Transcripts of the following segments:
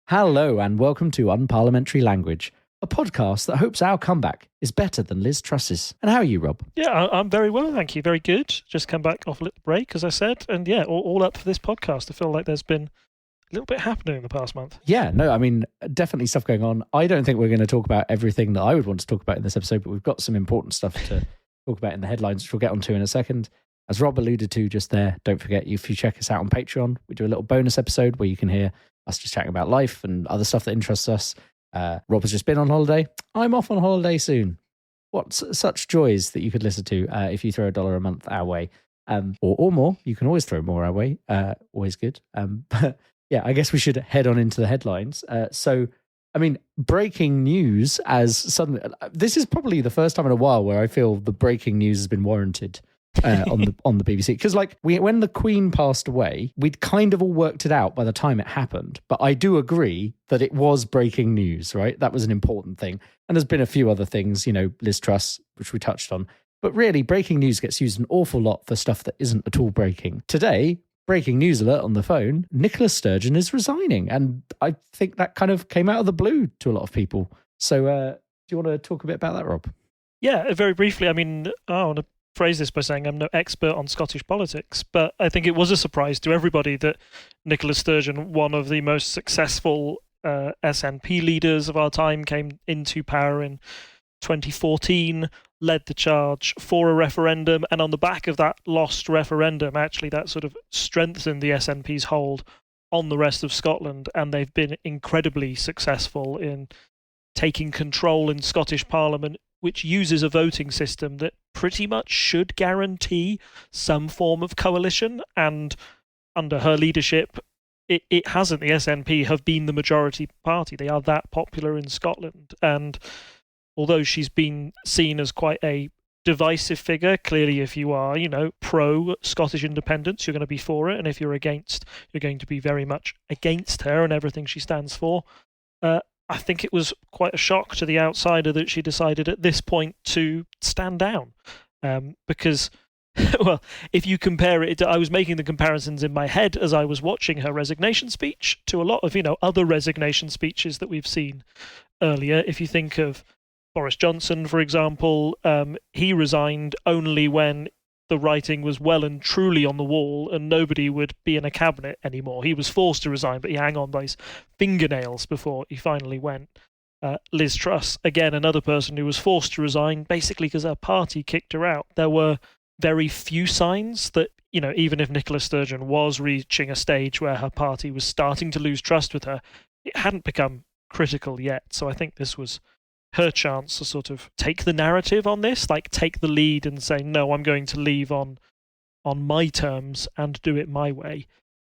Hello and welcome to Unparliamentary Language, a podcast that hopes our comeback is better than Liz Truss's. And how are you, Rob? Yeah, I'm very well, thank you. Very good. Just come back off a little break, as I said. And yeah, all up for this podcast. I feel like there's been a little bit happening in the past month. Yeah, no, I mean, definitely stuff going on. I don't think we're going to talk about everything that I would want to talk about in this episode, but we've got some important stuff to talk about in the headlines, which we'll get onto in a second. As Rob alluded to just there, don't forget, if you check us out on Patreon, we do a little bonus episode where you can hear us just chatting about life and other stuff that interests us. Rob has just been on holiday. I'm off on holiday soon. What such joys that you could listen to if you throw $1 a month our way. Or more. You can always throw more our way. Always good. But yeah, I guess we should head on into the headlines. So, I mean, breaking news as suddenly... This is probably the first time in a while where I feel the breaking news has been warranted. on the BBC, because like when the Queen passed away, we'd kind of all worked it out by the time it happened. But I do agree that it was breaking news, right? That was an important thing. And there's been a few other things, Liz Truss, which we touched on. But really, breaking news gets used an awful lot for stuff that isn't at all breaking. Today, breaking news alert on the phone: Nicola Sturgeon is resigning, and I think that kind of came out of the blue to a lot of people. So, do you want to talk a bit about that, Rob? Yeah, very briefly. I mean, I want to phrase this by saying I'm no expert on Scottish politics, but I think it was a surprise to everybody that Nicola Sturgeon, one of the most successful SNP leaders of our time, came into power in 2014, led the charge for a referendum, and on the back of that lost referendum, actually that sort of strengthened the SNP's hold on the rest of Scotland, and they've been incredibly successful in taking control in Scottish Parliament, which uses a voting system that pretty much should guarantee some form of coalition. And under her leadership, it hasn't. The SNP have been the majority party. They are that popular in Scotland. And although she's been seen as quite a divisive figure, clearly if you are, pro-Scottish independence, you're going to be for it. And if you're against, you're going to be very much against her and everything she stands for. I think it was quite a shock to the outsider that she decided at this point to stand down. Because, well, if you compare it, I was making the comparisons in my head as I was watching her resignation speech to a lot of, other resignation speeches that we've seen earlier. If you think of Boris Johnson, for example, he resigned only when the writing was well and truly on the wall and nobody would be in a cabinet anymore. He was forced to resign, but he hung on by his fingernails before he finally went. Liz Truss, again, another person who was forced to resign basically because her party kicked her out. There were very few signs that, even if Nicola Sturgeon was reaching a stage where her party was starting to lose trust with her, it hadn't become critical yet. So I think this was her chance to sort of take the narrative on this, like take the lead and say, no, I'm going to leave on my terms and do it my way.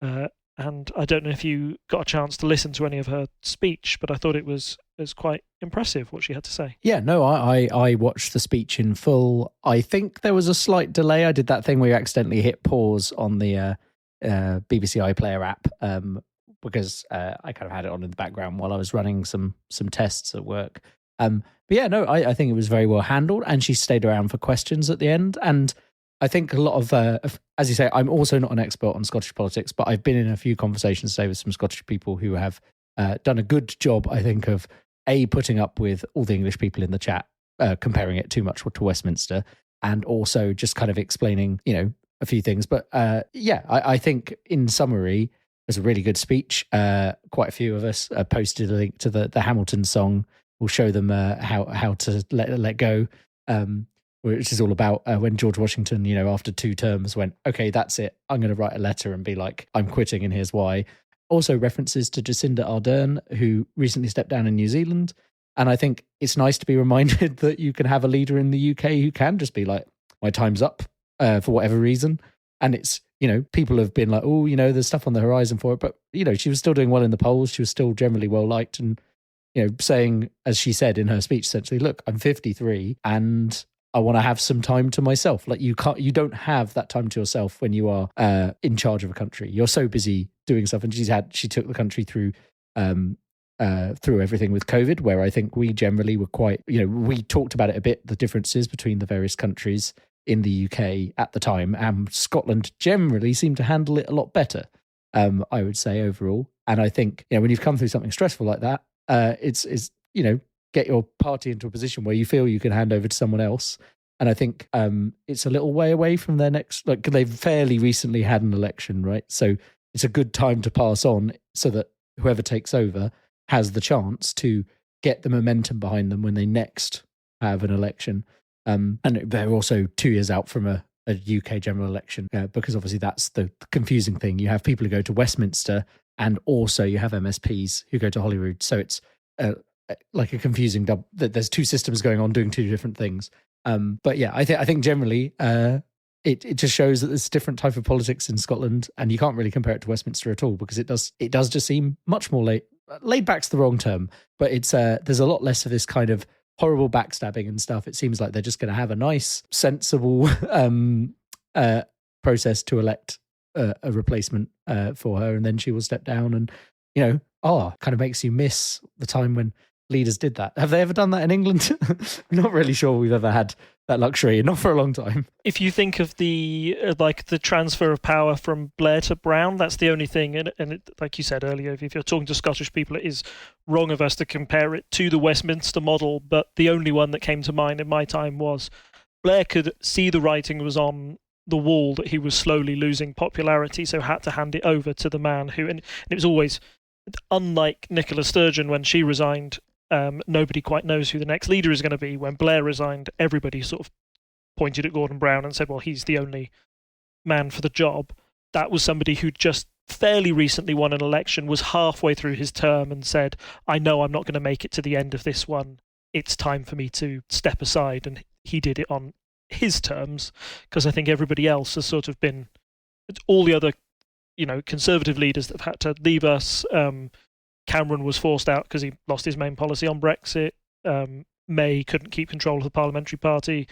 And I don't know if you got a chance to listen to any of her speech, but I thought it was quite impressive what she had to say. Yeah, no, I watched the speech in full. I think there was a slight delay. I did that thing where you accidentally hit pause on the BBC iPlayer app because I kind of had it on in the background while I was running some tests at work. But yeah, no, I think it was very well handled, and she stayed around for questions at the end. And I think a lot of, as you say, I'm also not an expert on Scottish politics, but I've been in a few conversations today with some Scottish people who have done a good job, I think, of putting up with all the English people in the chat, comparing it too much to Westminster, and also just kind of explaining, a few things. But yeah, I think in summary, it was a really good speech. Quite a few of us posted a link to the Hamilton song. We'll show them how to let go, which is all about when George Washington, after 2 terms went, okay, that's it. I'm going to write a letter and be like, I'm quitting and here's why. Also references to Jacinda Ardern, who recently stepped down in New Zealand. And I think it's nice to be reminded that you can have a leader in the UK who can just be like, my time's up for whatever reason. And it's, people have been like, oh, there's stuff on the horizon for it. But, she was still doing well in the polls. She was still generally well liked. And saying, as she said in her speech, essentially, look, I'm 53 and I want to have some time to myself. Like you don't have that time to yourself when you are in charge of a country. You're so busy doing stuff. And she took the country through everything with COVID, where I think we generally were quite, we talked about it a bit, the differences between the various countries in the UK at the time. And Scotland generally seemed to handle it a lot better, I would say overall. And I think, when you've come through something stressful like that, it's get your party into a position where you feel you can hand over to someone else. And I think it's a little way away from their next, like, they've fairly recently had an election, right? So it's a good time to pass on so that whoever takes over has the chance to get the momentum behind them when they next have an election. And they're also 2 years out from a UK general election, because obviously that's the confusing thing. You have people who go to Westminster, and also you have MSPs who go to Holyrood. So it's like a confusing that there's two systems going on doing two different things. But yeah, I think generally it just shows that there's a different type of politics in Scotland, and you can't really compare it to Westminster at all, because it does just seem much more laid back's the wrong term, but it's there's a lot less of this kind of horrible backstabbing and stuff. It seems like they're just going to have a nice, sensible process to elect a replacement for her, and then she will step down. And kind of makes you miss the time when leaders did that. Have they ever done that in England? I'm not really sure we've ever had that luxury, not for a long time. If you think of the the transfer of power from Blair to Brown, that's the only thing. And it, like you said earlier, if you're talking to Scottish people, it is wrong of us to compare it to the Westminster model. But the only one that came to mind in my time was Blair could see the writing was on the wall that he was slowly losing popularity, so had to hand it over to the man who, and it was always, unlike Nicola Sturgeon when she resigned, nobody quite knows who the next leader is going to be. When Blair resigned, everybody sort of pointed at Gordon Brown and said, well, he's the only man for the job. That was somebody who just fairly recently won an election, was halfway through his term and said, I know I'm not going to make it to the end of this one. It's time for me to step aside. And he did it on his terms, because I think everybody else has sort of been, all the other Conservative leaders that have had to leave us. Cameron was forced out because he lost his main policy on Brexit. May couldn't keep control of the parliamentary party.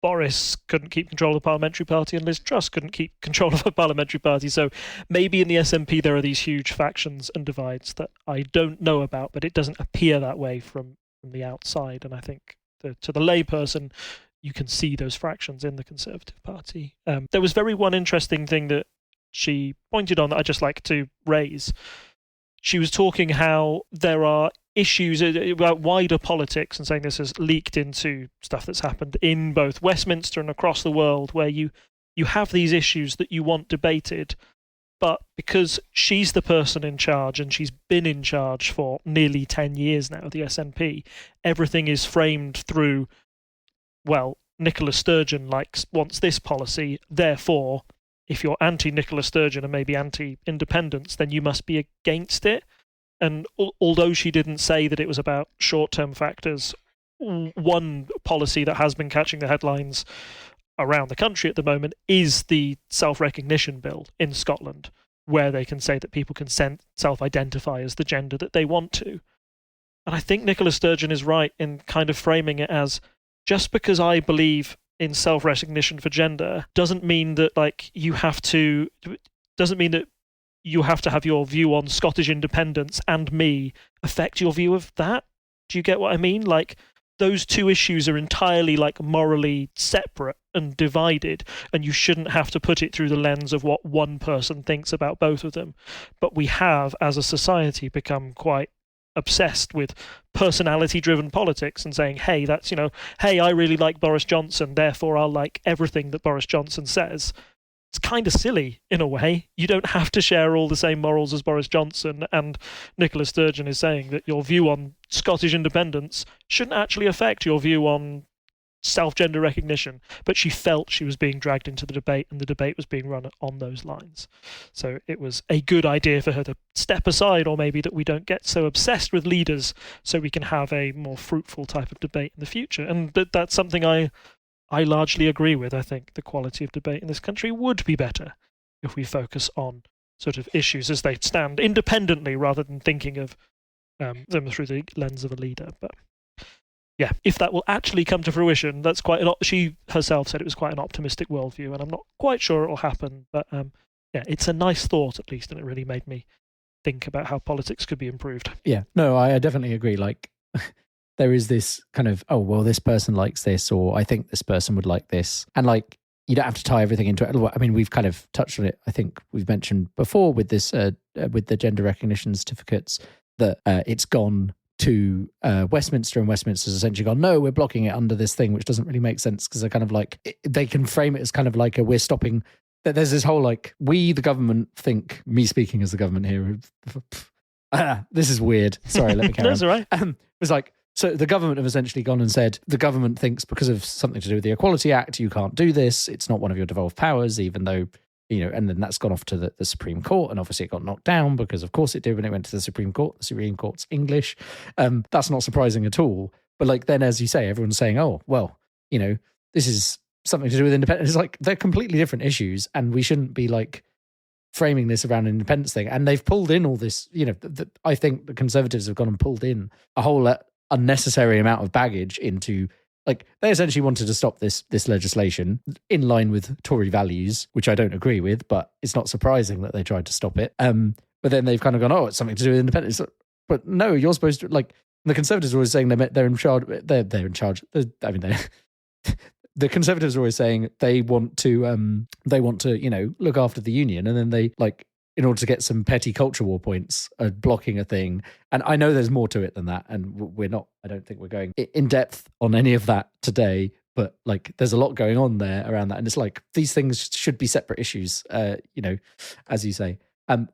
Boris couldn't keep control of the parliamentary party, and Liz Truss couldn't keep control of the parliamentary party. So maybe in the SNP there are these huge factions and divides that I don't know about, but it doesn't appear that way from the outside. And I think to the layperson, you can see those fractions in the Conservative Party. There was one interesting thing that she pointed on that I'd just like to raise. She was talking how there are issues about wider politics, and saying this has leaked into stuff that's happened in both Westminster and across the world, where you have these issues that you want debated, but because she's the person in charge, and she's been in charge for nearly 10 years now, the SNP, everything is framed through, well, Nicola Sturgeon wants this policy, therefore, if you're anti-Nicola Sturgeon and maybe anti-independence, then you must be against it. And although she didn't say that it was about short-term factors, one policy that has been catching the headlines around the country at the moment is the self-recognition bill in Scotland, where they can say that people can self-identify as the gender that they want to. And I think Nicola Sturgeon is right in kind of framing it as, just because I believe in self-recognition for gender doesn't mean that you have to have your view on Scottish independence and me affect your view of that. Do you get what I mean? Those two issues are entirely morally separate and divided, and you shouldn't have to put it through the lens of what one person thinks about both of them. But we have, as a society, become quite obsessed with personality-driven politics and saying, hey, that's, hey, I really like Boris Johnson, therefore I'll like everything that Boris Johnson says. It's kind of silly in a way. You don't have to share all the same morals as Boris Johnson, and Nicola Sturgeon is saying that your view on Scottish independence shouldn't actually affect your view on self-gender recognition, but she felt she was being dragged into the debate, and the debate was being run on those lines. So it was a good idea for her to step aside, or maybe that we don't get so obsessed with leaders, so we can have a more fruitful type of debate in the future. And that's something I largely agree with. I think the quality of debate in this country would be better if we focus on sort of issues as they stand independently, rather than thinking of them through the lens of a leader. But yeah, if that will actually come to fruition, that's she herself said it was quite an optimistic worldview, and I'm not quite sure it will happen. But yeah, it's a nice thought at least, and it really made me think about how politics could be improved. Yeah, no, I definitely agree. There is this kind of, oh, well, this person likes this, or I think this person would like this. And you don't have to tie everything into it. I mean, we've kind of touched on it. I think we've mentioned before with this, with the gender recognition certificates, that it's gone to Westminster, and Westminster's essentially gone, no, we're blocking it under this thing, which doesn't really make sense, because they're kind of like, they can frame it as kind of like we're stopping. There's this whole like, we, the government, think, me speaking as the government here, this is weird. Sorry, let me carry on. That's all right. It was like, so the government have essentially gone and said, the government thinks because of something to do with the Equality Act, you can't do this. It's not one of your devolved powers, even though, and then that's gone off to the Supreme Court, and obviously it got knocked down because of course it did when it went to the Supreme Court. The Supreme Court's English. That's not surprising at all. But like, then as you say, everyone's saying, oh, well, this is something to do with independence. It's like, they're completely different issues, and we shouldn't be like framing this around an independence thing. And they've pulled in all this, I think the Conservatives have gone and pulled in a whole unnecessary amount of baggage into, like, they essentially wanted to stop this legislation in line with Tory values, which I don't agree with, but it's not surprising that they tried to stop it. But then they've kind of gone, oh, it's something to do with independence. But no, you're supposed to, like, the Conservatives are always saying they're in charge. They're in charge. I mean, the Conservatives are always saying they want to look after the union, and then they, like, in order to get some petty culture war points, are blocking a thing. And I know there's more to it than that, and I don't think we're going in depth on any of that today, but like, there's a lot going on there around that. And it's like, these things should be separate issues, as you say.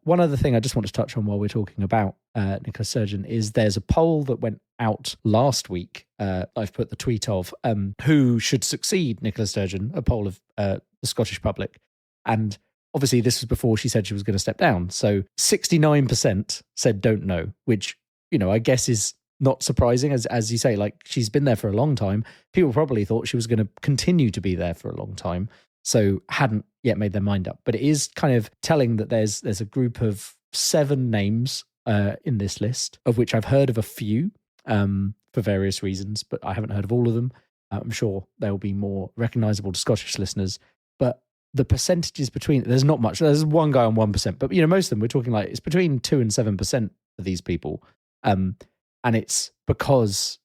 One other thing I just want to touch on while we're talking about Nicola Sturgeon is there's a poll that went out last week. I've put the tweet of who should succeed Nicola Sturgeon, a poll of the Scottish public. And obviously this was before she said she was going to step down. So 69% said don't know, which, I guess is not surprising. As you say, like, she's been there for a long time. People probably thought she was going to continue to be there for a long time, so hadn't yet made their mind up. But it is kind of telling that there's a group of 7 names in this list, of which I've heard of a few for various reasons, but I haven't heard of all of them. I'm sure there will be more recognisable to Scottish listeners, but the percentages between, there's not much. There's one guy on 1%, but most of them, we're talking like, it's between 2 and 7% of these people. And it's because,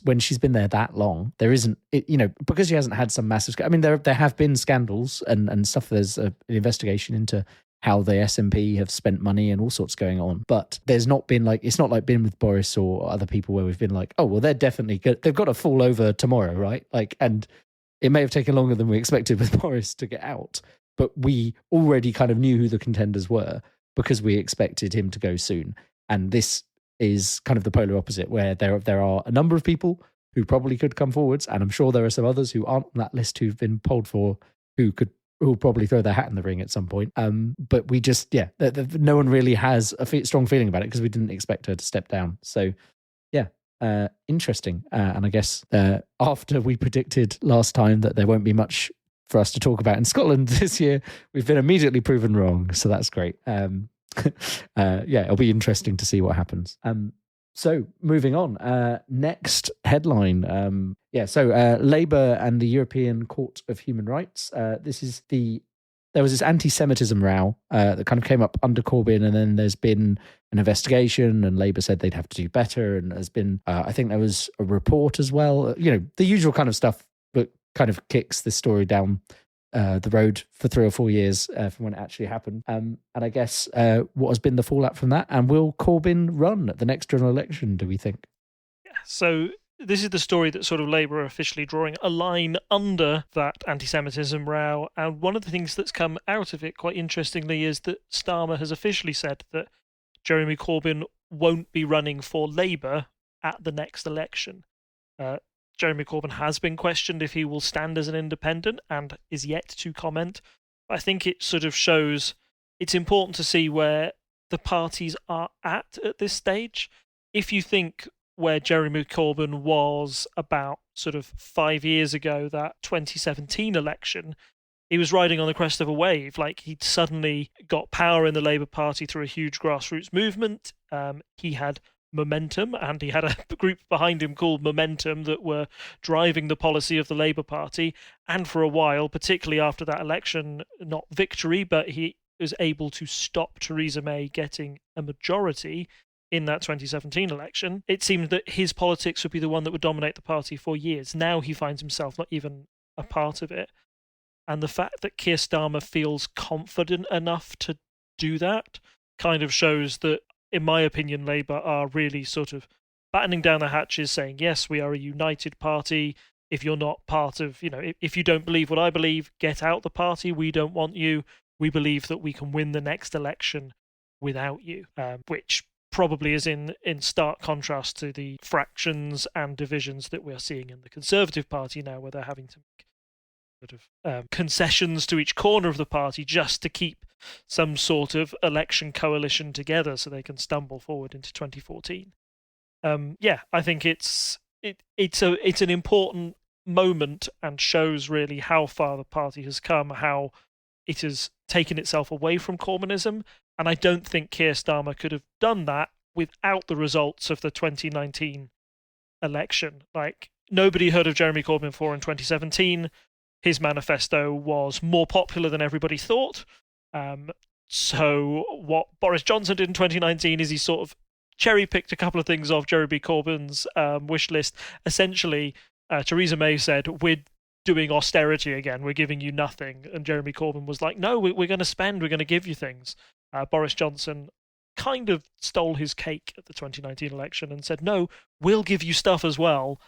when she's been there that long, there isn't, because she hasn't had some massive, I mean, there have been scandals and stuff. There's an investigation into how the SNP have spent money and all sorts going on. But there's not been like, it's not like been with Boris or other people where we've been like, oh, well, they're definitely good. They've got to fall over tomorrow, right? Like, and it may have taken longer than we expected with Boris to get out, but we already kind of knew who the contenders were because we expected him to go soon. And this is kind of the polar opposite, where there are a number of people who probably could come forwards, and I'm sure there are some others who aren't on that list who've been polled for who'll probably throw their hat in the ring at some point. But we just, no one really has a strong feeling about it because we didn't expect her to step down. So, interesting. And I guess after we predicted last time that there won't be much for us to talk about in Scotland this year, we've been immediately proven wrong. So that's great. It'll be interesting to see what happens. So moving on, next headline. Labour and the European Court of Human Rights. There was this anti-Semitism row that kind of came up under Corbyn, and then there's been an investigation, and Labour said they'd have to do better. And there's been, I think there was a report as well. The usual kind of stuff that kind of kicks this story down the road for 3 or 4 years from when it actually happened. And I guess what has been the fallout from that? And will Corbyn run at the next general election, do we think? Yeah, so this is the story that sort of Labour are officially drawing a line under that anti-Semitism row. And one of the things that's come out of it, quite interestingly, is that Starmer has officially said that Jeremy Corbyn won't be running for Labour at the next election. Jeremy Corbyn has been questioned if he will stand as an independent and is yet to comment. I think it sort of shows it's important to see where the parties are at this stage. If you think where Jeremy Corbyn was about sort of 5 years ago, that 2017 election, he was riding on the crest of a wave. Like, he'd suddenly got power in the Labour Party through a huge grassroots movement. He had momentum, and he had a group behind him called Momentum that were driving the policy of the Labour Party. And for a while, particularly after that election, not victory, but he was able to stop Theresa May getting a majority in that 2017 election. It seemed that his politics would be the one that would dominate the party for years. Now he finds himself not even a part of it. And the fact that Keir Starmer feels confident enough to do that kind of shows that, in my opinion, Labour are really sort of battening down the hatches, saying, yes, we are a united party. If you're not part of, if you don't believe what I believe, get out the party. We don't want you. We believe that we can win the next election without you, which probably is in stark contrast to the fractions and divisions that we're seeing in the Conservative Party now, where they're having to make sort of concessions to each corner of the party just to keep some sort of election coalition together so they can stumble forward into 2014. I think it's an important moment and shows really how far the party has come, how it has taken itself away from Corbynism, and I don't think Keir Starmer could have done that without the results of the 2019 election. Like, nobody heard of Jeremy Corbyn before in 2017. His manifesto was more popular than everybody thought. So what Boris Johnson did in 2019 is he sort of cherry-picked a couple of things off Jeremy Corbyn's wish list. Essentially, Theresa May said, we're doing austerity again, we're giving you nothing. And Jeremy Corbyn was like, no, we're going to spend, we're going to give you things. Boris Johnson kind of stole his cake at the 2019 election and said, no, we'll give you stuff as well.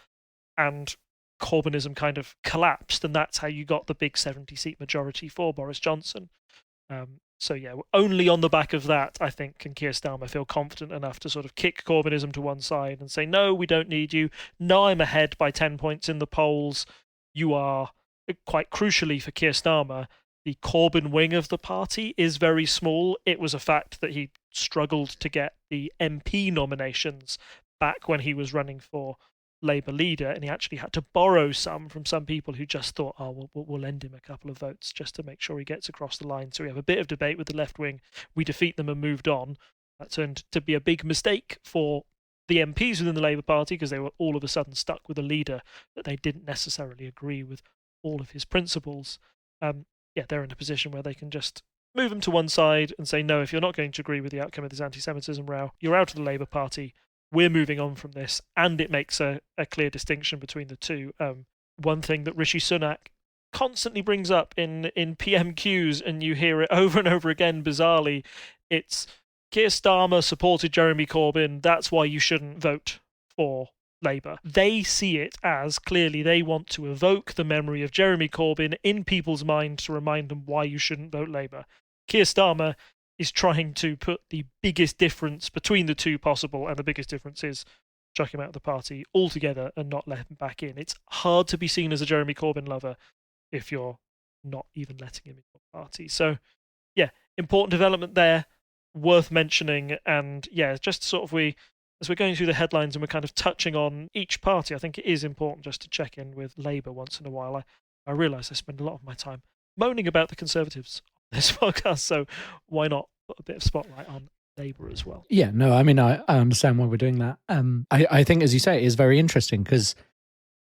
And Corbynism kind of collapsed, and that's how you got the big 70-seat majority for Boris Johnson. So yeah, only on the back of that, I think, can Keir Starmer feel confident enough to sort of kick Corbynism to one side and say, no, we don't need you. No, I'm ahead by 10 points in the polls. You are, quite crucially for Keir Starmer, the Corbyn wing of the party is very small. It was a fact that he struggled to get the MP nominations back when he was running for Labour leader, and he actually had to borrow some from some people who just thought, oh, we'll lend him a couple of votes just to make sure he gets across the line. So we have a bit of debate with the left wing. We defeat them and moved on. That turned to be a big mistake for the MPs within the Labour Party, because they were all of a sudden stuck with a leader that they didn't necessarily agree with all of his principles. They're in a position where they can just move them to one side and say, no, if you're not going to agree with the outcome of this anti-Semitism row, you're out of the Labour Party. We're moving on from this, and it makes a clear distinction between the two. One thing that Rishi Sunak constantly brings up in PMQs, and you hear it over and over again, bizarrely, it's Keir Starmer supported Jeremy Corbyn, that's why you shouldn't vote for Labour. They see it as, clearly, they want to evoke the memory of Jeremy Corbyn in people's mind to remind them why you shouldn't vote Labour. Keir Starmer is trying to put the biggest difference between the two possible, and the biggest difference is chuck him out of the party altogether and not let him back in. It's hard to be seen as a Jeremy Corbyn lover if you're not even letting him in your party. So, yeah, important development there, worth mentioning. And yeah, just sort of as we're going through the headlines and we're kind of touching on each party, I think it is important just to check in with Labour once in a while. I realise I spend a lot of my time moaning about the Conservatives on this podcast, so why not put a bit of spotlight on Labour as well? Yeah, no, I mean, I understand why we're doing that. I think, as you say, it is very interesting, because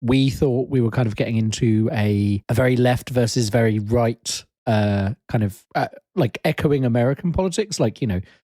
we thought we were kind of getting into a very left versus very right kind of like echoing American politics. Like,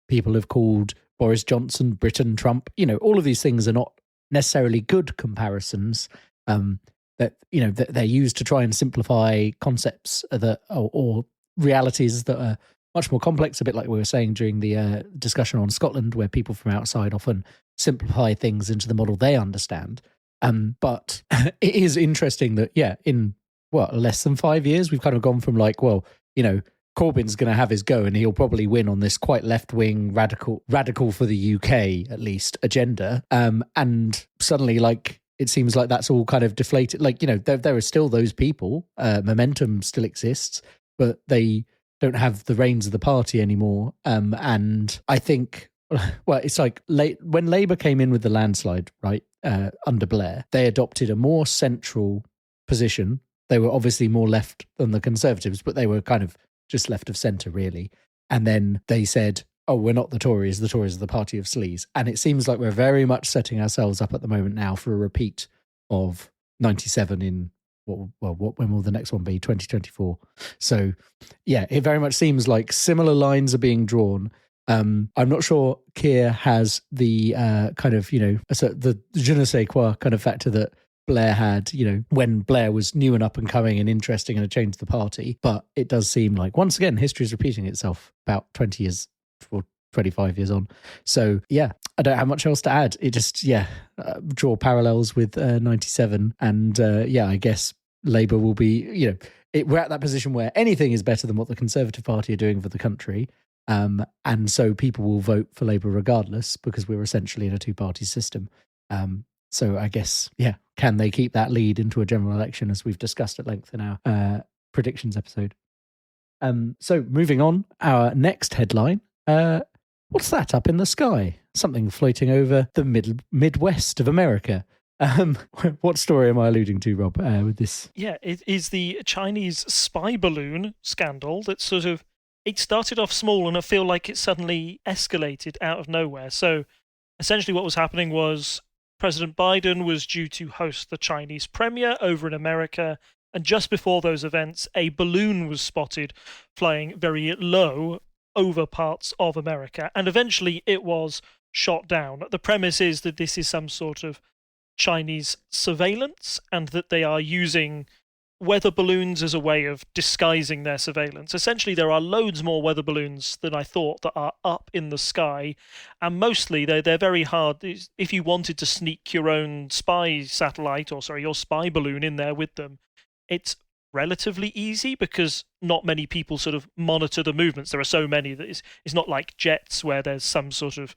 people have called Boris Johnson Britain Trump. All of these things are not necessarily good comparisons. That they're used to try and simplify concepts that or realities that are much more complex, a bit like we were saying during the discussion on Scotland, where people from outside often simplify things into the model they understand. But it is interesting that, in less than 5 years, we've kind of gone from like, Corbyn's going to have his go and he'll probably win on this quite left-wing, radical for the UK, at least, agenda. And suddenly, like, it seems like that's all kind of deflated. Like, there are still those people, momentum still exists, but they don't have the reins of the party anymore. And I think, it's like when Labour came in with the landslide, right, under Blair, they adopted a more central position. They were obviously more left than the Conservatives, but they were kind of just left of centre, really. And then they said, oh, we're not the Tories are the party of sleaze. And it seems like we're very much setting ourselves up at the moment now for a repeat of 97 in, when will the next one be? 2024. So, yeah, it very much seems like similar lines are being drawn. I'm not sure Keir has the kind of, the je ne sais quoi kind of factor that Blair had, when Blair was new and up and coming and interesting and had changed the party. But it does seem like, once again, history is repeating itself about 20 years or 25 years on. So, yeah, I don't have much else to add. It just, draw parallels with 97. And, I guess Labour will be, we're at that position where anything is better than what the Conservative Party are doing for the country. And so people will vote for Labour regardless, because we're essentially in a two-party system. So I guess, can they keep that lead into a general election, as we've discussed at length in our predictions episode? So moving on, our next headline, what's that up in the sky? Something floating over the Midwest of America. What story am I alluding to, Rob, with this? Yeah, it is the Chinese spy balloon scandal that it started off small and I feel like it suddenly escalated out of nowhere. So essentially what was happening was President Biden was due to host the Chinese premiere over in America, and just before those events, a balloon was spotted flying very low over parts of America, and eventually it was shot down. The premise is that this is some sort of Chinese surveillance and that they are using weather balloons as a way of disguising their surveillance. Essentially, there are loads more weather balloons than I thought that are up in the sky, and mostly they're very hard. If you wanted to sneak your own spy satellite, your spy balloon in there with them, it's relatively easy because not many people sort of monitor the movements. There are so many that it's not like jets where there's some sort of,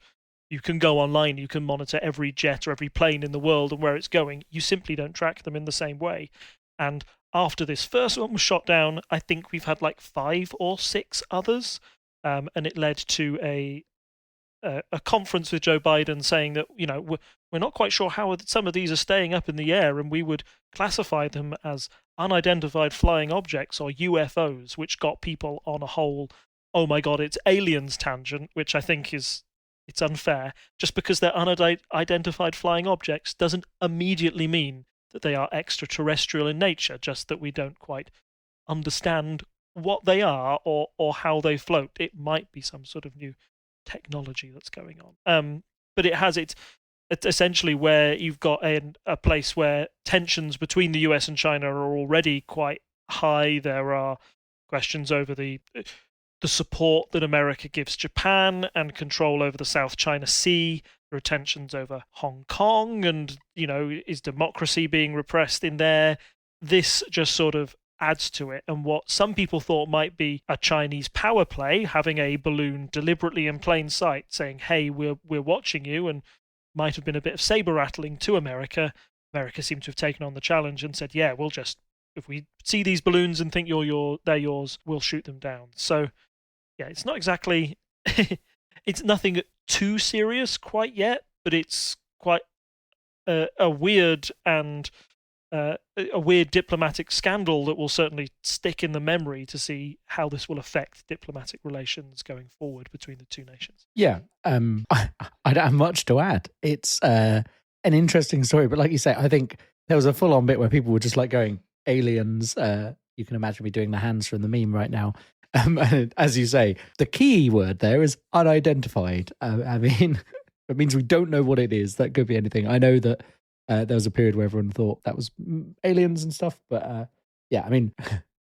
you can go online, you can monitor every jet or every plane in the world and where it's going. You simply don't track them in the same way. And after this first one was shot down, I think we've had like 5 or 6 others, and it led to a conference with Joe Biden saying that we're not quite sure how some of these are staying up in the air, and we would classify them as unidentified flying objects or UFOs, which got people on a whole "oh my god, it's aliens" tangent, which I think it's unfair. Just because they're unidentified flying objects doesn't immediately mean that they are extraterrestrial in nature, just that we don't quite understand what they are or how they float. It might be some sort of new technology that's going on. But it's essentially where you've got a place where tensions between the US and China are already quite high. There are questions over the support that America gives Japan and control over the South China Sea. There are tensions over Hong Kong and, is democracy being repressed in there? This just sort of adds to it. And what some people thought might be a Chinese power play, having a balloon deliberately in plain sight saying, hey, we're watching you, and might have been a bit of saber rattling to America. America seemed to have taken on the challenge and said, yeah, we'll just, if we see these balloons and think they're yours, we'll shoot them down. So yeah, it's not exactly it's nothing too serious quite yet, but it's quite a weird and a weird diplomatic scandal that will certainly stick in the memory to see how this will affect diplomatic relations going forward between the two nations. Yeah, I don't have much to add. It's an interesting story, but like you say, I think there was a full-on bit where people were just like going, aliens. You can imagine me doing the hands from the meme right now. And as you say, the key word there is unidentified. I mean, it means we don't know what it is. That could be anything. I know that there was a period where everyone thought that was aliens and stuff, but yeah, I mean,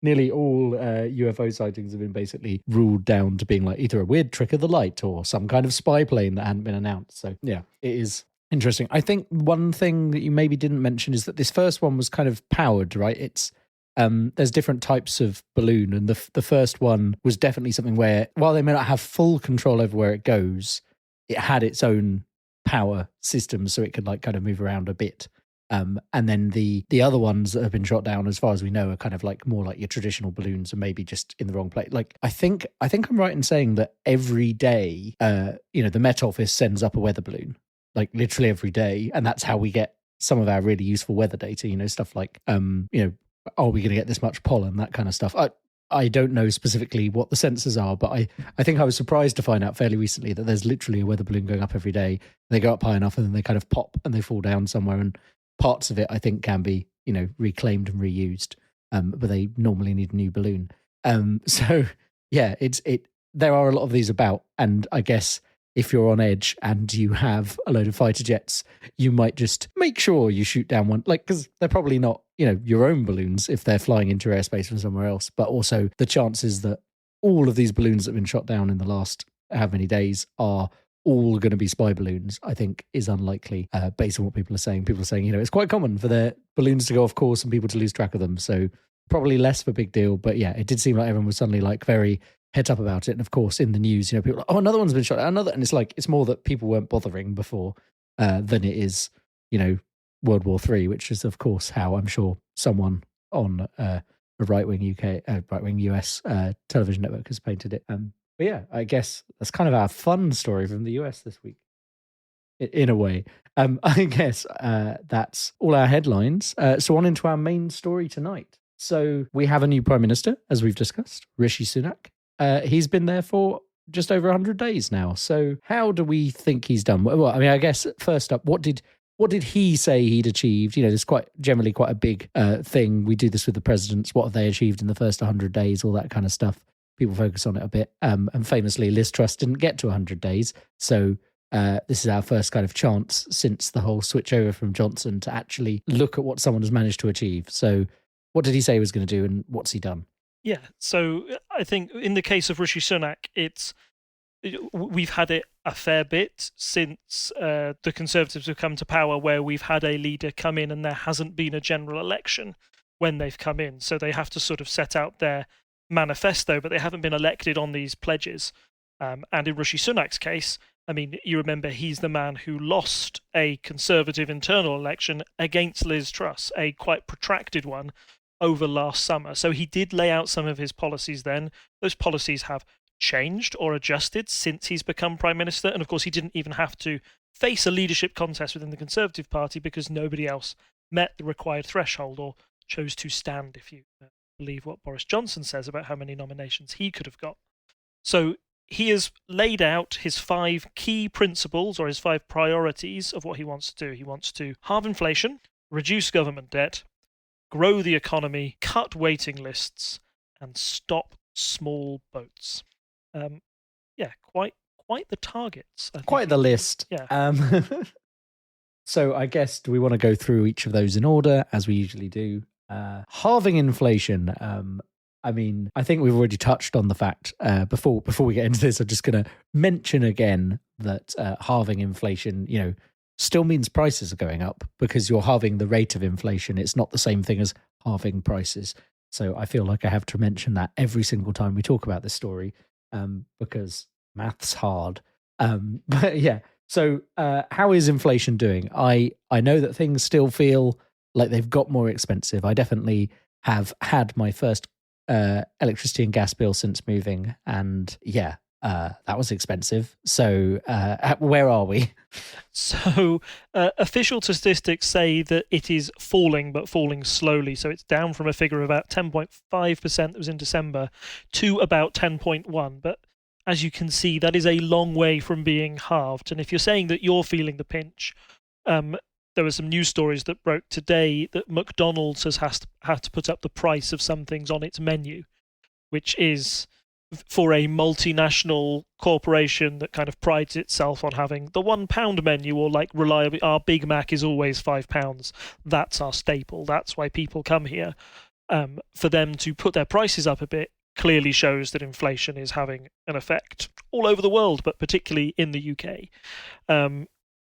nearly all UFO sightings have been basically ruled down to being like either a weird trick of the light or some kind of spy plane that hadn't been announced. So yeah, it is interesting. I think one thing that you maybe didn't mention is that this first one was kind of powered, right? It's there's different types of balloon, and the first one was definitely something where, while they may not have full control over where it goes, it had its own power system, so it could like kind of move around a bit. And then the other ones that have been shot down, as far as we know, are kind of like more like your traditional balloons and maybe just in the wrong place. Like I think I'm right in saying that every day, the Met Office sends up a weather balloon, like literally every day, and that's how we get some of our really useful weather data. Stuff like are we going to get this much pollen, that kind of stuff. I don't know specifically what the sensors are, but I think I was surprised to find out fairly recently that there's literally a weather balloon going up every day. They go up high enough and then they kind of pop and they fall down somewhere, and parts of it I think can be reclaimed and reused, but they normally need a new balloon. So yeah, there are a lot of these about, and I guess if you're on edge and you have a load of fighter jets, you might just make sure you shoot down one, like, because they're probably not, your own balloons if they're flying into airspace from somewhere else. But also the chances that all of these balloons that have been shot down in the last how many days are all going to be spy balloons, I think is unlikely, based on what people are saying. People are saying, it's quite common for their balloons to go off course and people to lose track of them. So probably less of a big deal. But yeah, it did seem like everyone was suddenly like very heads up about it. And of course, in the news, people are like, oh, another one's been shot, another. And it's more that people weren't bothering before than it is, World War III, which is, of course, how I'm sure someone on a right-wing US television network has painted it. But yeah, I guess that's kind of our fun story from the US this week, in a way. I guess that's all our headlines. So on into our main story tonight. So we have a new Prime Minister, as we've discussed, Rishi Sunak. He's been there for just over 100 days now. So how do we think he's done? Well, I mean, I guess first up, what did he say he'd achieved? There's generally quite a big thing. We do this with the presidents. What have they achieved in the first 100 days? All that kind of stuff. People focus on it a bit. And famously, Liz Truss didn't get to 100 days. So this is our first kind of chance since the whole switch over from Johnson to actually look at what someone has managed to achieve. So what did he say he was going to do and what's he done? Yeah, so I think in the case of Rishi Sunak, we've had it a fair bit since the Conservatives have come to power, where we've had a leader come in and there hasn't been a general election when they've come in. So they have to sort of set out their manifesto, but they haven't been elected on these pledges. And in Rishi Sunak's case, I mean, you remember he's the man who lost a Conservative internal election against Liz Truss, a quite protracted one over last summer. So he did lay out some of his policies then. Those policies have changed or adjusted since he's become Prime Minister. And of course, he didn't even have to face a leadership contest within the Conservative Party because nobody else met the required threshold or chose to stand, if you believe what Boris Johnson says about how many nominations he could have got. So he has laid out his 5 key principles or his 5 priorities of what he wants to do. He wants to halve inflation, reduce government debt, grow the economy, cut waiting lists, and stop small boats. Quite the targets. Quite the list. Yeah. So I guess, do we want to go through each of those in order, as we usually do? Halving inflation. I mean, I think we've already touched on the fact, before we get into this, I'm just going to mention again that halving inflation, still means prices are going up because you're halving the rate of inflation. It's not the same thing as halving prices. So I feel like I have to mention that every single time we talk about this story, because math's hard. But yeah, so how is inflation doing? I know that things still feel like they've got more expensive. I definitely have had my first electricity and gas bill since moving, and yeah, that was expensive. So where are we? So official statistics say that it is falling, but falling slowly. So it's down from a figure of about 10.5% that was in December to about 10.1%. But as you can see, that is a long way from being halved. And if you're saying that you're feeling the pinch, there were some news stories that broke today that McDonald's has had to put up the price of some things on its menu, which is, for a multinational corporation that kind of prides itself on having the £1 menu, or like reliably, our Big Mac is always £5. That's our staple. That's why people come here. For them to put their prices up a bit clearly shows that inflation is having an effect all over the world, but particularly in the UK.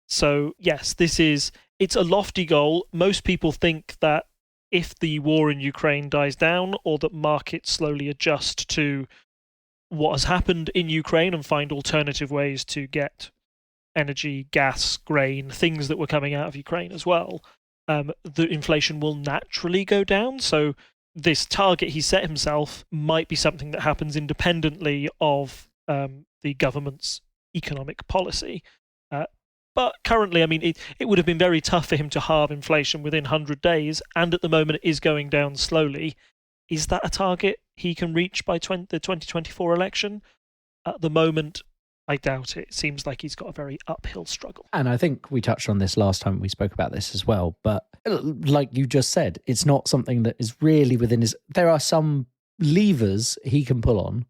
So yes, it's a lofty goal. Most people think that if the war in Ukraine dies down, or that markets slowly adjust to what has happened in Ukraine and find alternative ways to get energy, gas, grain, things that were coming out of Ukraine as well, the inflation will naturally go down. So this target he set himself might be something that happens independently of the government's economic policy. But currently, I mean, it would have been very tough for him to halve inflation within 100 days, and at the moment it is going down slowly. Is that a target he can reach by the 2024 election? At the moment, I doubt it. It seems like he's got a very uphill struggle. And I think we touched on this last time we spoke about this as well. But like you just said, it's not something that is really within his... There are some levers he can pull on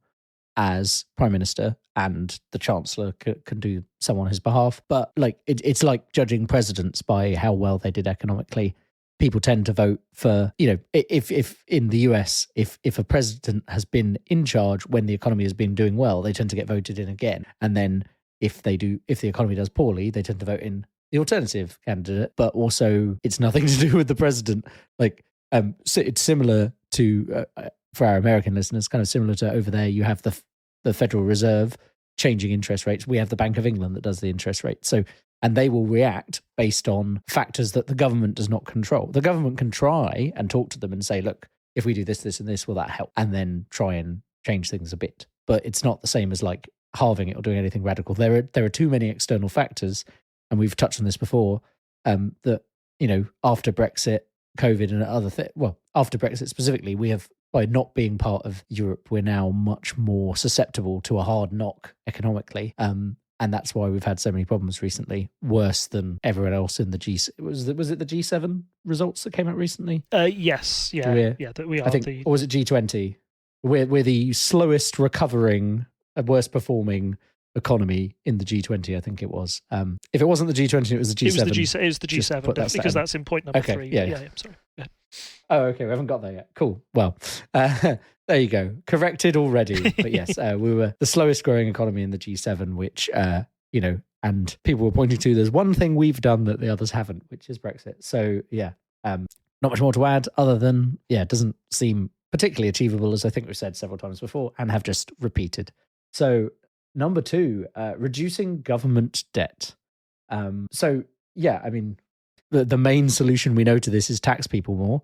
as Prime Minister, and the Chancellor can do so on his behalf. But like it's like judging presidents by how well they did economically. People tend to vote for, if in the US, if a president has been in charge when the economy has been doing well, they tend to get voted in again. And then if the economy does poorly, they tend to vote in the alternative candidate. But also, it's nothing to do with the president. Like, so it's similar to, for our American listeners, kind of similar to over there, you have the Federal Reserve changing interest rates. We have the Bank of England that does the interest rate. So, and they will react based on factors that the government does not control. The government can try and talk to them and say, look, if we do this, this, and this, will that help? And then try and change things a bit. But it's not the same as like halving it or doing anything radical. There are too many external factors, and we've touched on this before, that, after Brexit, COVID and other things, well, after Brexit specifically, we have, by not being part of Europe, we're now much more susceptible to a hard knock economically. And that's why we've had so many problems recently, worse than everyone else in the G. Was it the G7 results that came out recently? Yes, yeah, that we are. I think, or was it G20? We're the slowest recovering, worst performing economy in the G20. I think it was. If it wasn't the G20, it was the G7. It was the G7 because that's in point number 3. Yeah. Sorry. Yeah. Oh, okay. We haven't got there yet. Cool. Well, there you go. Corrected already. But yes, we were the slowest growing economy in the G7, which, and people were pointing to, there's one thing we've done that the others haven't, which is Brexit. So, yeah, not much more to add other than, it doesn't seem particularly achievable, as I think we've said several times before and have just repeated. So, number 2, reducing government debt. The main solution we know to this is tax people more.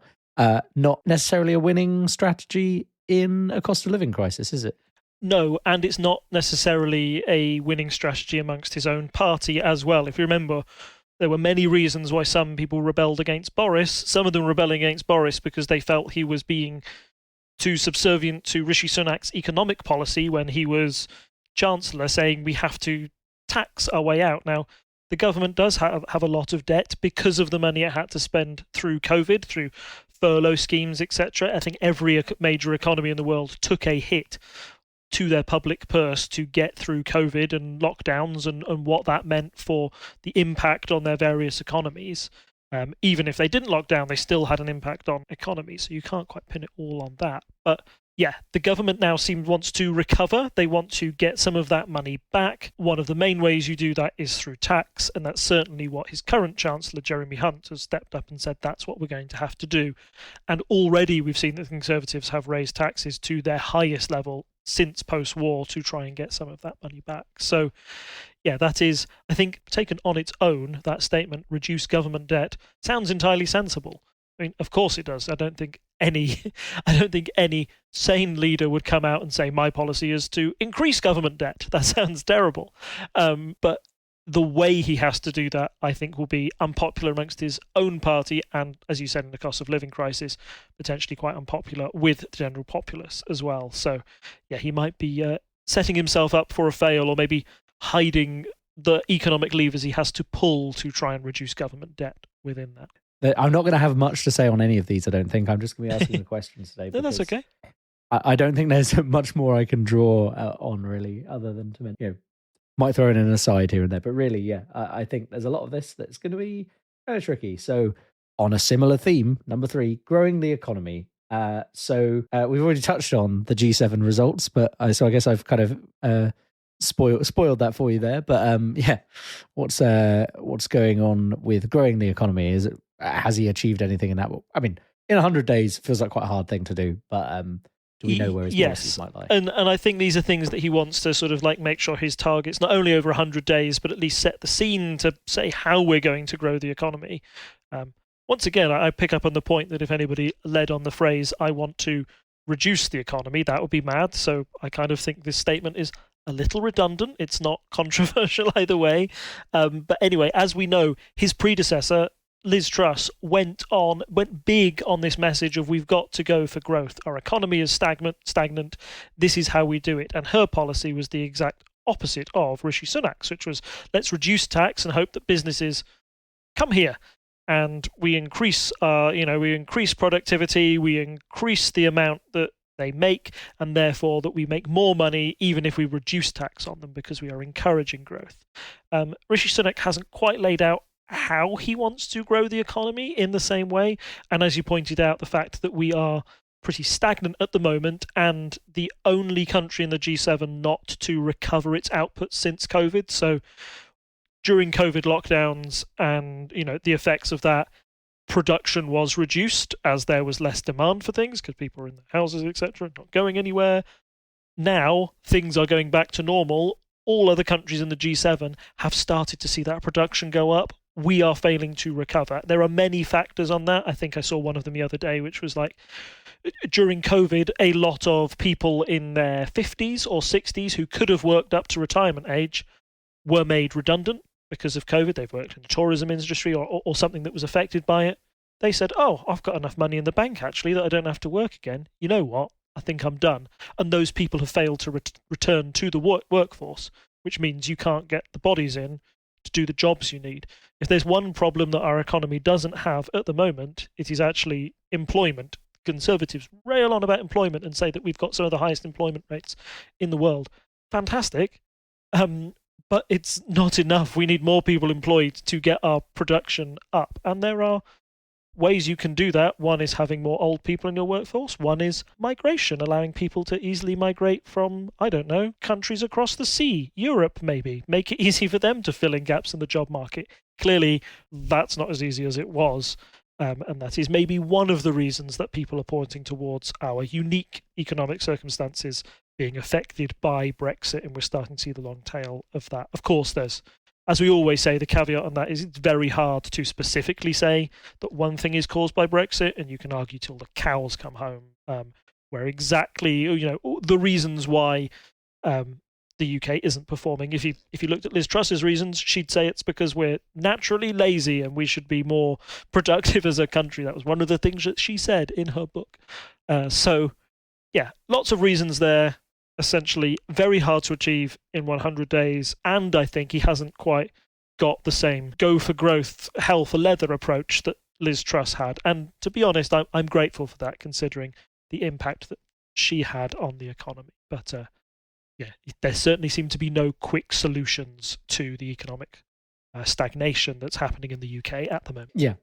Not necessarily a winning strategy in a cost of living crisis, is it? No, and it's not necessarily a winning strategy amongst his own party as well. If you remember, there were many reasons why some people rebelled against Boris. Some of them rebelling against Boris because they felt he was being too subservient to Rishi Sunak's economic policy when he was Chancellor, saying we have to tax our way out. Now, the government does have a lot of debt because of the money it had to spend through COVID, through furlough schemes, etc. I think every major economy in the world took a hit to their public purse to get through COVID and lockdowns and what that meant for the impact on their various economies. Even if they didn't lock down, they still had an impact on economies. So you can't quite pin it all on that. But yeah, the government now wants to recover. They want to get some of that money back. One of the main ways you do that is through tax, and that's certainly what his current Chancellor, Jeremy Hunt, has stepped up and said that's what we're going to have to do. And already we've seen that the Conservatives have raised taxes to their highest level since post-war to try and get some of that money back. So, yeah, that is, I think, taken on its own, that statement, reduce government debt, sounds entirely sensible. I mean, of course it does. I don't think any sane leader would come out and say my policy is to increase government debt. That sounds terrible. But the way he has to do that, I think, will be unpopular amongst his own party and, as you said, in the cost of living crisis, potentially quite unpopular with the general populace as well. So, yeah, he might be setting himself up for a fail, or maybe hiding the economic levers he has to pull to try and reduce government debt within that. I'm not going to have much to say on any of these, I don't think. I'm just going to be asking the questions today. No, that's okay. I don't think there's much more I can draw on, really, other than to mention, might throw in an aside here and there. But really, yeah, I think there's a lot of this that's going to be kind of tricky. So on a similar theme, number 3, growing the economy. So we've already touched on the G7 results, but so I guess I've kind of spoiled that for you there. But what's going on with growing the economy? Has he achieved anything in that? I mean, in 100 days feels like quite a hard thing to do, but do we know where his policies might lie? And I think these are things that he wants to sort of like make sure his targets not only over 100 days, but at least set the scene to say how we're going to grow the economy. Once again, I pick up on the point that if anybody led on the phrase, I want to reduce the economy, that would be mad. So I kind of think this statement is a little redundant. It's not controversial either way. But anyway, as we know, his predecessor, Liz Truss, went big on this message of we've got to go for growth. Our economy is stagnant. This is how we do it. And her policy was the exact opposite of Rishi Sunak's, which was let's reduce tax and hope that businesses come here. And we increase productivity. We increase the amount that they make, and therefore that we make more money even if we reduce tax on them because we are encouraging growth. Rishi Sunak hasn't quite laid out how he wants to grow the economy in the same way. And as you pointed out, the fact that we are pretty stagnant at the moment and the only country in the G7 not to recover its output since COVID. So during COVID lockdowns and, the effects of that, production was reduced as there was less demand for things because people were in their houses, etc., not going anywhere. Now things are going back to normal. All other countries in the G7 have started to see that production go up. We are failing to recover. There are many factors on that. I think I saw one of them the other day, which was like, during COVID, a lot of people in their 50s or 60s who could have worked up to retirement age were made redundant because of COVID. They've worked in the tourism industry or something that was affected by it. They said, oh, I've got enough money in the bank, actually, that I don't have to work again. You know what? I think I'm done. And those people have failed to return to the workforce, which means you can't get the bodies in to do the jobs you need. If there's one problem that our economy doesn't have at the moment, it is actually employment. Conservatives rail on about employment and say that we've got some of the highest employment rates in the world. Fantastic. But it's not enough. We need more people employed to get our production up. And there are ways you can do that. One is having more old people in your workforce. One is migration, allowing people to easily migrate from, I don't know, countries across the sea, Europe maybe. Make it easy for them to fill in gaps in the job market. Clearly, that's not as easy as it was. And that is maybe one of the reasons that people are pointing towards our unique economic circumstances being affected by Brexit, and we're starting to see the long tail of that. Of course, there's, as we always say, the caveat on that is it's very hard to specifically say that one thing is caused by Brexit, and you can argue till the cows come home where exactly, the reasons why the UK isn't performing. If you looked at Liz Truss's reasons, she'd say it's because we're naturally lazy and we should be more productive as a country. That was one of the things that she said in her book. So, yeah, lots of reasons there. Essentially, very hard to achieve in 100 days. And I think he hasn't quite got the same go for growth, hell for leather approach that Liz Truss had. And to be honest, I'm grateful for that, considering the impact that she had on the economy. But yeah, there certainly seem to be no quick solutions to the economic stagnation that's happening in the UK at the moment. Yeah.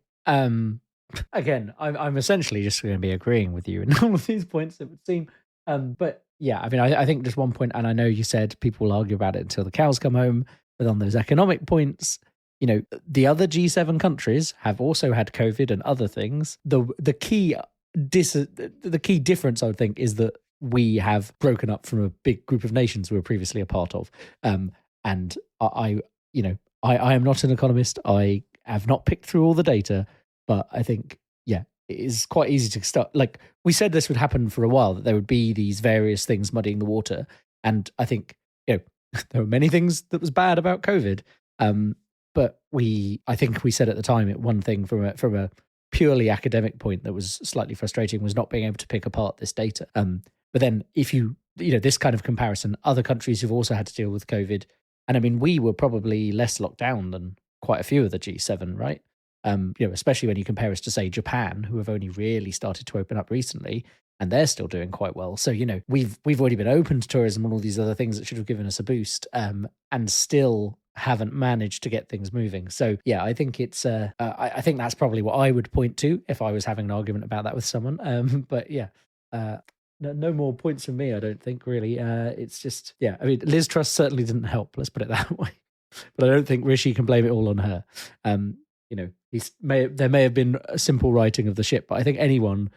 Again, I'm essentially just going to be agreeing with you in all of these points, it would seem. But yeah, I mean, I think just one point, and I know you said people will argue about it until the cows come home, but on those economic points, the other G7 countries have also had COVID and other things. The key difference, I would think, is that we have broken up from a big group of nations we were previously a part of. And I am not an economist. I have not picked through all the data, but I think, yeah, it is quite easy to start. Like we said, this would happen for a while, that there would be these various things muddying the water. And I think, there were many things that was bad about COVID. But I think we said at the time, one thing from a purely academic point that was slightly frustrating was not being able to pick apart this data. But then if this kind of comparison, other countries who've also had to deal with COVID, and I mean, we were probably less locked down than quite a few of the G7, right? Especially when you compare us to, say, Japan, who have only really started to open up recently, and they're still doing quite well. So, we've already been open to tourism and all these other things that should have given us a boost, and still haven't managed to get things moving. So, yeah, I think it's, I think that's probably what I would point to if I was having an argument about that with someone. But yeah, no more points from me, I don't think, really. It's just, yeah, I mean, Liz Truss certainly didn't help, let's put it that way. But I don't think Rishi can blame it all on her. There may have been a simple righting of the ship, but I think anyone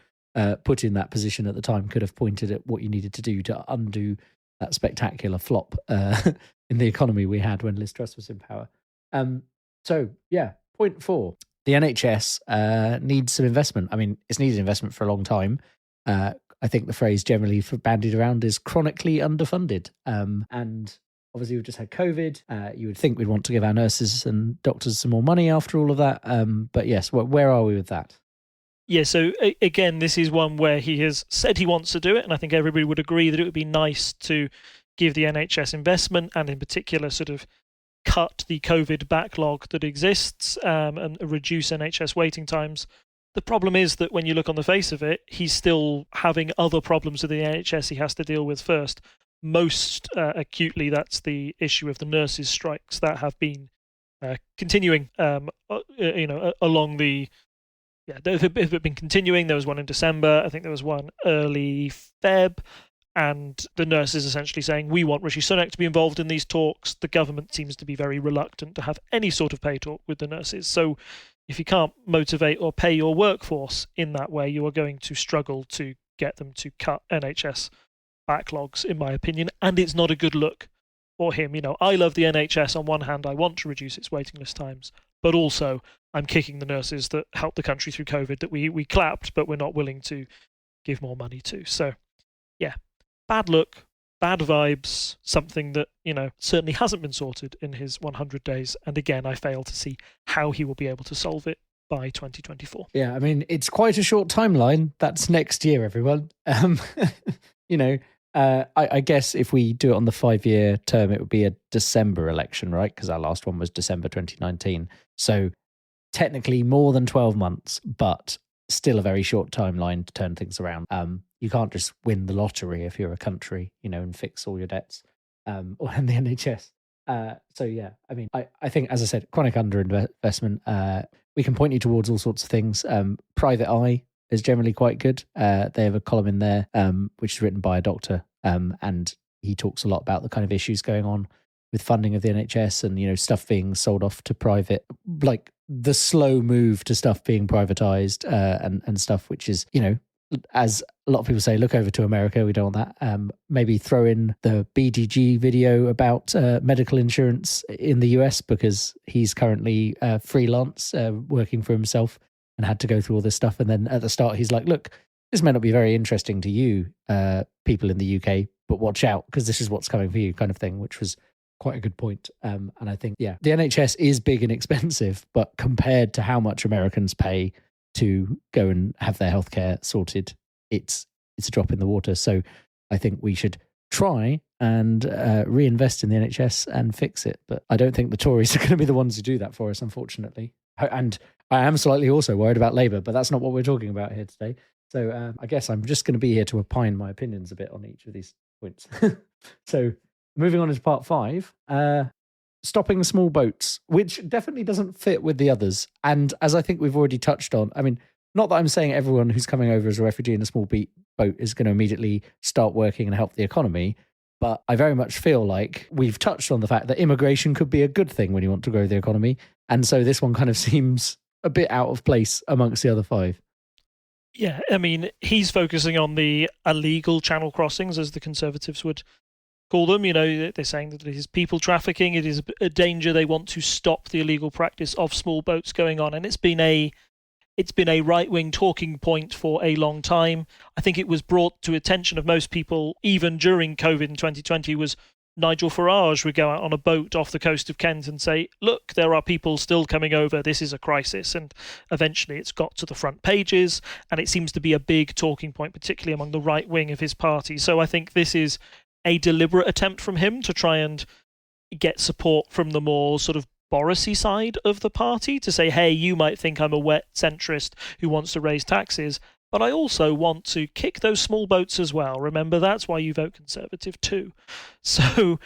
put in that position at the time could have pointed at what you needed to do to undo that spectacular flop in the economy we had when Liz Truss was in power. So, yeah, point 4. The NHS needs some investment. I mean, it's needed investment for a long time. I think the phrase generally bandied around is chronically underfunded. And obviously, we've just had COVID. You would think we'd want to give our nurses and doctors some more money after all of that. But yes, where are we with that? Yeah, so again, this is one where he has said he wants to do it, and I think everybody would agree that it would be nice to give the NHS investment, and in particular sort of cut the COVID backlog that exists and reduce NHS waiting times. The problem is that when you look on the face of it, he's still having other problems with the NHS he has to deal with first. Most acutely, that's the issue of the nurses' strikes that have been continuing, along the... Yeah, they've been continuing. There was one in December. I think there was one early Feb. And the nurses essentially saying, we want Rishi Sunak to be involved in these talks. The government seems to be very reluctant to have any sort of pay talk with the nurses. So if you can't motivate or pay your workforce in that way, you are going to struggle to get them to cut NHS backlogs, in my opinion. And it's not a good look for him. I love the NHS. On one hand, I want to reduce its waiting list times, but also I'm kicking the nurses that helped the country through COVID that we clapped, but we're not willing to give more money to. So, yeah, bad look, bad vibes, something that, certainly hasn't been sorted in his 100 days. And again, I fail to see how he will be able to solve it by 2024. Yeah, I mean, it's quite a short timeline. That's next year, everyone. I guess if we do it on the 5-year term, it would be a December election, right? Because our last one was December 2019. So technically more than 12 months, but still a very short timeline to turn things around. You can't just win the lottery if you're a country, and fix all your debts, or in the NHS. So yeah, I mean, I think, as I said, chronic underinvestment. We can point you towards all sorts of things. Private Eye is generally quite good. They have a column in there, which is written by a doctor, and he talks a lot about the kind of issues going on with funding of the NHS and, stuff being sold off to private, like the slow move to stuff being privatized, and stuff, which is, as a lot of people say, look over to America. We don't want that. Maybe throw in the BDG video about medical insurance in the US, because he's currently freelance, working for himself, and had to go through all this stuff. And then at the start, he's like, look, this may not be very interesting to you, people in the UK, but watch out, because this is what's coming for you, kind of thing, which was quite a good point. And I think, yeah, the NHS is big and expensive, but compared to how much Americans pay to go and have their healthcare sorted, it's a drop in the water. So I think we should try and reinvest in the NHS and fix it. But I don't think the Tories are going to be the ones who do that for us, unfortunately. And I am slightly also worried about Labour, but that's not what we're talking about here today. So I guess I'm just going to be here to opine my opinions a bit on each of these points. So moving on to part 5, stopping small boats, which definitely doesn't fit with the others. And as I think we've already touched on, I mean, not that I'm saying everyone who's coming over as a refugee in a small boat is going to immediately start working and help the economy, but I very much feel like we've touched on the fact that immigration could be a good thing when you want to grow the economy. And so this one kind of seems a bit out of place amongst the other 5. Yeah, I mean, he's focusing on the illegal channel crossings, as the Conservatives would call them. They're saying that it is people trafficking. It is a danger. They want to stop the illegal practice of small boats going on. And it's been a right-wing talking point for a long time. I think it was brought to attention of most people, even during COVID in 2020, was Nigel Farage would go out on a boat off the coast of Kent and say, look, there are people still coming over. This is a crisis. And eventually it's got to the front pages, and it seems to be a big talking point, particularly among the right wing of his party. So I think this is a deliberate attempt from him to try and get support from the more sort of Borisy side of the party, to say, hey, you might think I'm a wet centrist who wants to raise taxes, but I also want to kick those small boats as well. Remember, that's why you vote Conservative too. So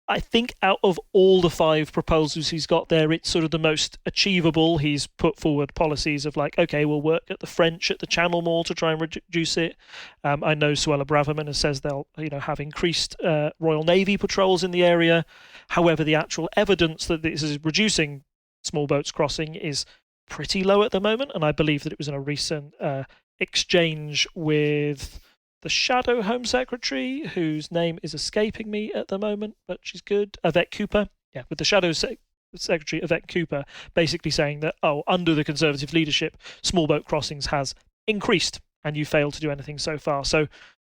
I think out of all the 5 proposals he's got there, it's sort of the most achievable. He's put forward policies of like, okay, we'll work at the French at the Channel more to try and reduce it. I know Suella Braverman has says they'll have increased Royal Navy patrols in the area. However, the actual evidence that this is reducing small boats crossing is pretty low at the moment, and I believe that it was in a recent exchange with the Shadow Home Secretary, whose name is escaping me at the moment, but she's good, Yvette Cooper. Yeah, with the Shadow Secretary, Yvette Cooper, basically saying that, under the Conservative leadership, small boat crossings has increased, and you failed to do anything so far. So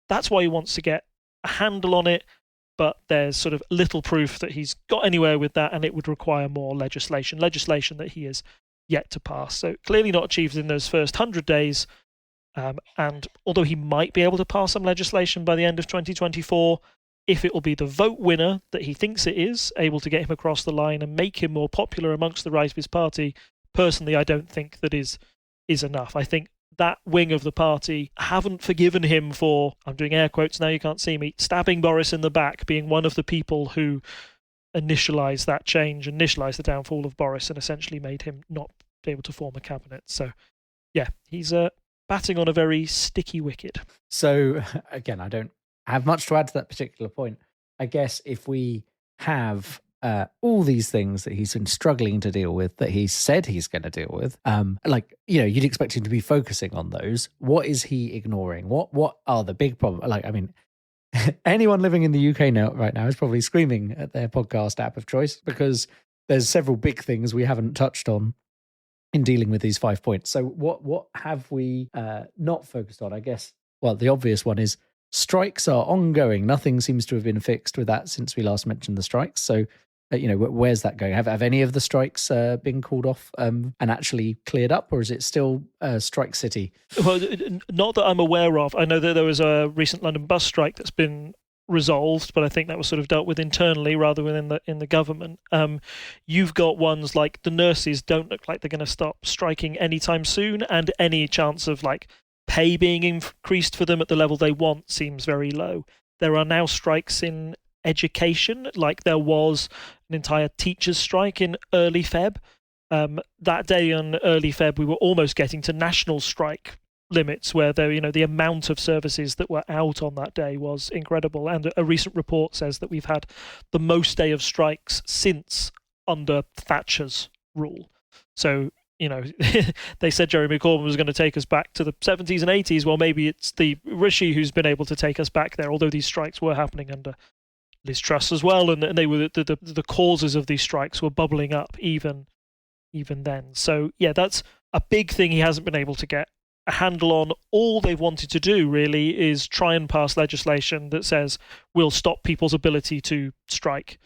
that's why he wants to get a handle on it, but there's sort of little proof that he's got anywhere with that, and it would require more legislation that he is yet to pass. So clearly not achieved in those first 100 days. And although he might be able to pass some legislation by the end of 2024, if it will be the vote winner that he thinks it is, able to get him across the line and make him more popular amongst the right of his party, personally, I don't think that is is enough. I think that wing of the party haven't forgiven him for, I'm doing air quotes now, you can't see me, stabbing Boris in the back, being one of the people who initialised that change, initialised the downfall of Boris, and essentially made him not be able to form a cabinet. So, yeah, he's batting on a very sticky wicket. So, again, I don't have much to add to that particular point. I guess if we have all these things that he's been struggling to deal with, that he said he's going to deal with, you'd expect him to be focusing on those. What is he ignoring? What are the big problems? Like, I mean, anyone living in the UK right now is probably screaming at their podcast app of choice, because there's several big things we haven't touched on in dealing with these 5 points. So what have we not focused on? I guess, well, the obvious one is strikes are ongoing. Nothing seems to have been fixed with that since we last mentioned the strikes. So, where's that going? Have any of the strikes been called off and actually cleared up, or is it still strike city? Well, not that I'm aware of. I know that there was a recent London bus strike that's been resolved, but I think that was sort of dealt with internally rather than in the government. You've got ones like the nurses don't look like they're going to stop striking anytime soon, and any chance of like pay being increased for them at the level they want seems very low. There are now strikes in education, like there was an entire teachers' strike in early Feb. That day in early Feb, we were almost getting to national strike limits, where the amount of services that were out on that day was incredible. And a recent report says that we've had the most day of strikes since under Thatcher's rule. So, they said Jeremy Corbyn was going to take us back to the 70s and 80s. Well, maybe it's the Rishi who's been able to take us back there, although these strikes were happening under Liz Truss as well, and they were the causes of these strikes were bubbling up even then. So yeah, that's a big thing he hasn't been able to get a handle on. All they've wanted to do really is try and pass legislation that says we'll stop people's ability to strike,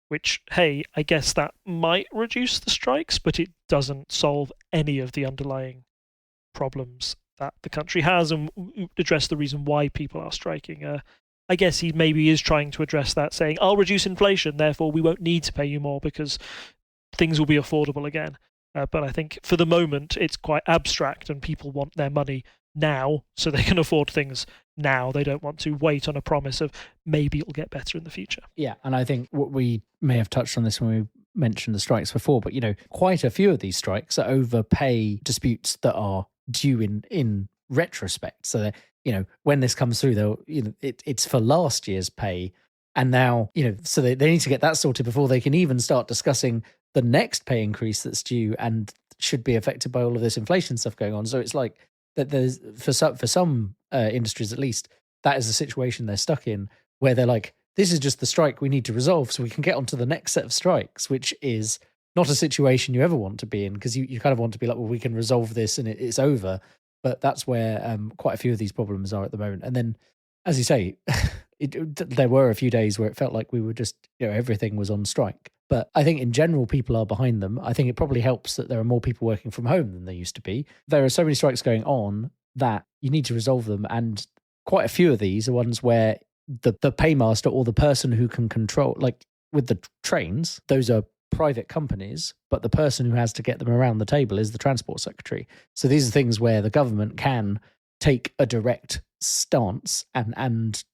which, hey, I guess that might reduce the strikes, but it doesn't solve any of the underlying problems that the country has and address the reason why people are striking. I guess he maybe is trying to address that, saying, I'll reduce inflation, therefore we won't need to pay you more because things will be affordable again. But I think for the moment, it's quite abstract and people want their money now so they can afford things now. They don't want to wait on a promise of maybe it'll get better in the future. Yeah, and I think what we may have touched on this when we mentioned the strikes before, but, quite a few of these strikes are over pay disputes that are due in retrospect. So that, when this comes through, it's for last year's pay. And now, so they need to get that sorted before they can even start discussing the next pay increase that's due and should be affected by all of this inflation stuff going on. So it's like that there's, for some industries at least, that is the situation they're stuck in, where they're like, this is just the strike we need to resolve so we can get on to the next set of strikes, which is not a situation you ever want to be in, because you kind of want to be like, well, we can resolve this and it's over. But that's where quite a few of these problems are at the moment. And then, as you say, there were a few days where it felt like we were just, everything was on strike. But I think in general, people are behind them. I think it probably helps that there are more people working from home than there used to be. There are so many strikes going on that you need to resolve them. And quite a few of these are ones where the paymaster or the person who can control, like with the trains, those are private companies, but the person who has to get them around the table is the transport secretary. So these are things where the government can take a direct stance and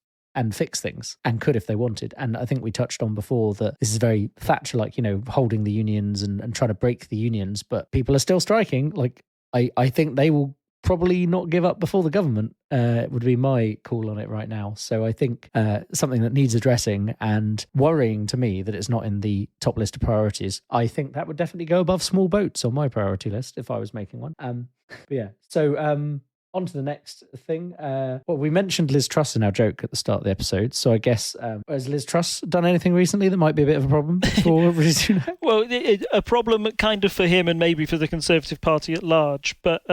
fix things, and could if they wanted. And I think we touched on before that this is very Thatcher-like, holding the unions and trying to break the unions, but people are still striking. Like, I think they will probably not give up before the government, would be my call on it right now. So I think something that needs addressing, and worrying to me that it's not in the top list of priorities. I think that would definitely go above small boats on my priority list if I was making one. But yeah, so on to the next thing. Well, we mentioned Liz Truss in our joke at the start of the episode, so I guess, has Liz Truss done anything recently that might be a bit of a problem for Rishi Sunak? Well, a problem kind of for him and maybe for the Conservative Party at large, but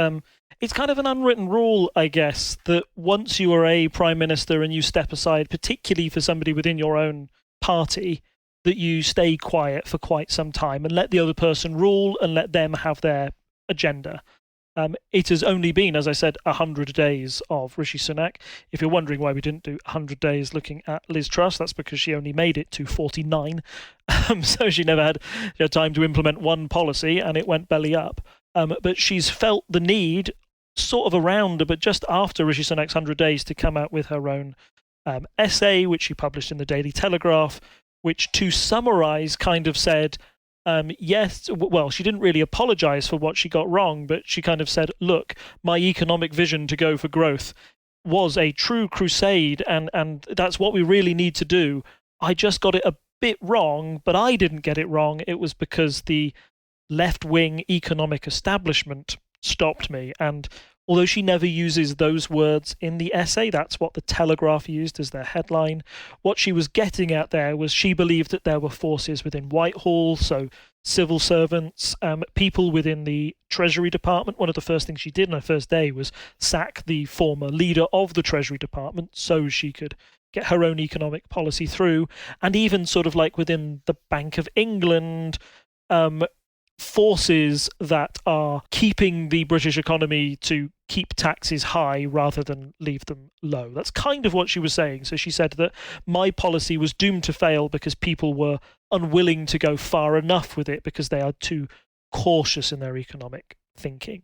it's kind of an unwritten rule, I guess, that once you are a Prime Minister and you step aside, particularly for somebody within your own party, that you stay quiet for quite some time and let the other person rule and let them have their agenda. It has only been, as I said, 100 days of Rishi Sunak. If you're wondering why we didn't do 100 days looking at Liz Truss, that's because she only made it to 49. So she never had time to implement one policy, and it went belly up. but she's felt the need sort of around, but just after Rishi Sunak's 100 days, to come out with her own essay, which she published in the Daily Telegraph, which, to summarise, kind of said, yes, well, she didn't really apologise for what she got wrong, but she kind of said, look, my economic vision to go for growth was a true crusade, and that's what we really need to do. I just got it a bit wrong, but I didn't get it wrong. It was because the left-wing economic establishment stopped me. And although she never uses those words in the essay, that's what the Telegraph used as their headline. What she was getting at there was she believed that there were forces within Whitehall, so civil servants, people within the Treasury Department. One of the first things she did on her first day was sack the former leader of the Treasury Department so she could get her own economic policy through. And even sort of like within the Bank of England, forces that are keeping the British economy to keep taxes high rather than leave them low. That's kind of what she was saying. So she said that my policy was doomed to fail because people were unwilling to go far enough with it because they are too cautious in their economic thinking,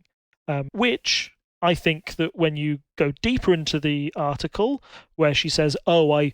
which I think that when you go deeper into the article where she says, oh, I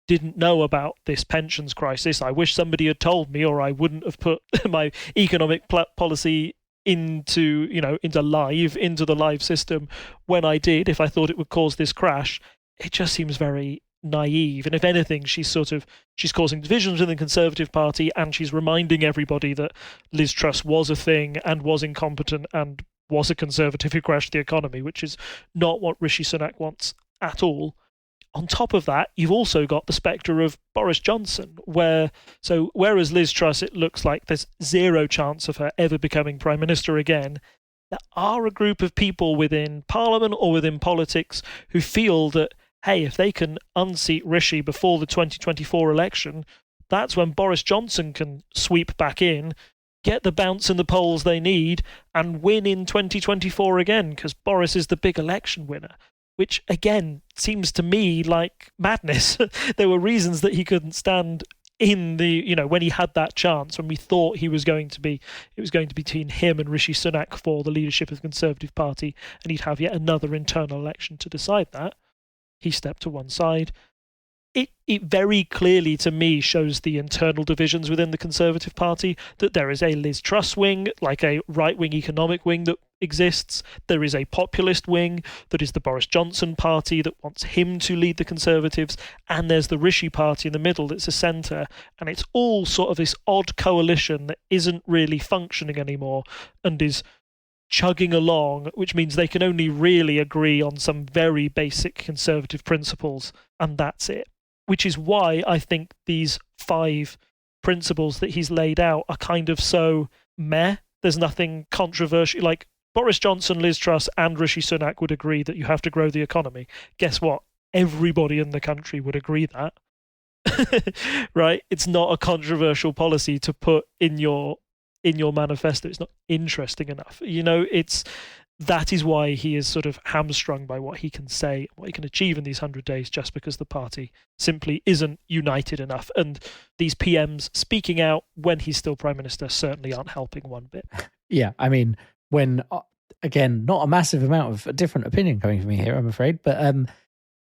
didn't know about this pensions crisis. I wish somebody had told me, or I wouldn't have put my economic policy into the live system when I did, if I thought it would cause this crash. It just seems very naive. And if anything, she's causing divisions within the Conservative Party, and she's reminding everybody that Liz Truss was a thing and was incompetent and was a Conservative who crashed the economy, which is not what Rishi Sunak wants at all. On top of that, you've also got the spectre of Boris Johnson, whereas Liz Truss, it looks like there's zero chance of her ever becoming Prime Minister again, there are a group of people within Parliament or within politics who feel that, hey, if they can unseat Rishi before the 2024 election, that's when Boris Johnson can sweep back in, get the bounce in the polls they need, and win in 2024 again, because Boris is the big election winner. Which, again, seems to me like madness. There were reasons that he couldn't stand in the, when he had that chance, when we thought it was going to be between him and Rishi Sunak for the leadership of the Conservative Party, and he'd have yet another internal election to decide that. He stepped to one side. It very clearly, to me, shows the internal divisions within the Conservative Party, that there is a Liz Truss wing, like a right-wing economic wing that exists. There is a populist wing that is the Boris Johnson party that wants him to lead the Conservatives, and there's the Rishi party in the middle that's a centre, and it's all sort of this odd coalition that isn't really functioning anymore and is chugging along, which means they can only really agree on some very basic Conservative principles, and that's it. Which is why I think these 5 principles that he's laid out are kind of so meh. There's nothing controversial. Like, Boris Johnson, Liz Truss, and Rishi Sunak would agree that you have to grow the economy. Guess what? Everybody in the country would agree that. Right? It's not a controversial policy to put in your manifesto. It's not interesting enough. That is why he is sort of hamstrung by what he can say, what he can achieve in these 100 days, just because the party simply isn't united enough. And these PMs speaking out when he's still Prime Minister certainly aren't helping one bit. Yeah, I mean, when, again, not a massive amount of different opinion coming from me here, I'm afraid, but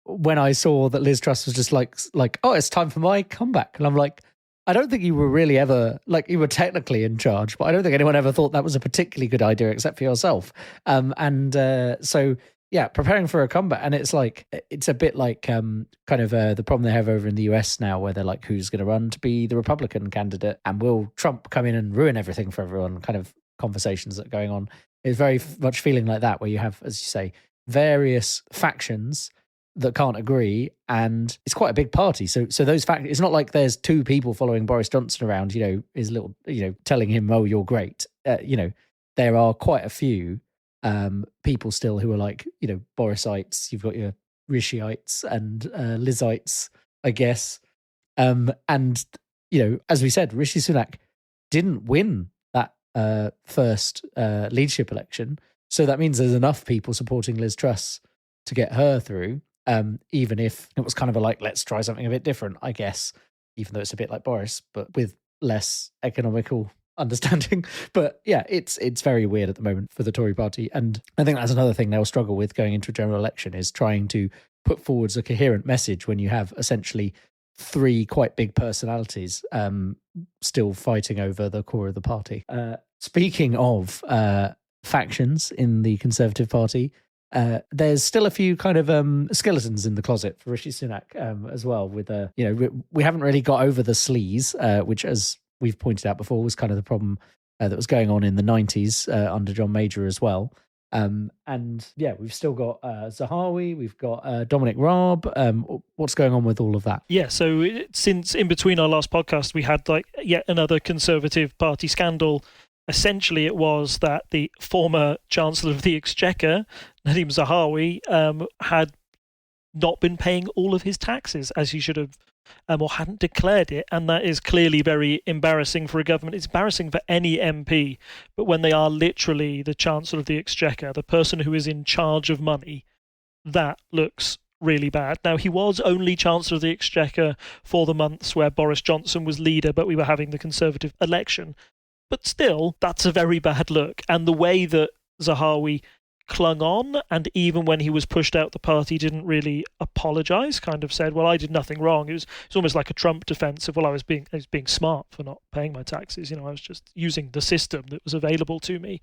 when I saw that Liz Truss was just like, oh, it's time for my comeback. And I'm like, I don't think you were really ever, you were technically in charge, but I don't think anyone ever thought that was a particularly good idea except for yourself. So, yeah, preparing for a comeback. And it's a bit like kind of the problem they have over in the US now, where they're like, who's going to run to be the Republican candidate? And will Trump come in and ruin everything for everyone? Kind of conversations that are going on. It's very much feeling like that, where you have, as you say, various factions that can't agree, and it's quite a big party. So those factors, it's not like there's 2 people following Boris Johnson around, his little, telling him, oh, you're great. There are quite a few people still who are like, Borisites. You've got your Rishyites and Lizites, I guess. And as we said, Rishi Sunak didn't win that first leadership election, so that means there's enough people supporting Liz Truss to get her through. Even if it was kind of let's try something a bit different, I guess, even though it's a bit like Boris, but with less economical understanding. But yeah, it's very weird at the moment for the Tory party. And I think that's another thing they'll struggle with going into a general election, is trying to put forwards a coherent message when you have essentially three quite big personalities still fighting over the core of the party. Speaking of factions in the Conservative Party, there's still a few kind of skeletons in the closet for Rishi Sunak as well. With we haven't really got over the sleaze, which, as we've pointed out before, was kind of the problem that was going on in the 90s under John Major as well. And yeah, we've still got Zahawi, we've got Dominic Raab. What's going on with all of that? Yeah, so since in between our last podcast, we had like yet another Conservative Party scandal. Essentially, it was that the former Chancellor of the Exchequer, Nadim Zahawi, had not been paying all of his taxes as he should have, or hadn't declared it, and that is clearly very embarrassing for a government. It's embarrassing for any MP, but when they are literally the Chancellor of the Exchequer, the person who is in charge of money, that looks really bad. Now, he was only Chancellor of the Exchequer for the months where Boris Johnson was leader, but we were having the Conservative election. But still, that's a very bad look. And the way that Zahawi clung on, and even when he was pushed out the party, didn't really apologise, kind of said, well, I did nothing wrong. It was almost like a Trump defence of, well, I was being smart for not paying my taxes. I was just using the system that was available to me.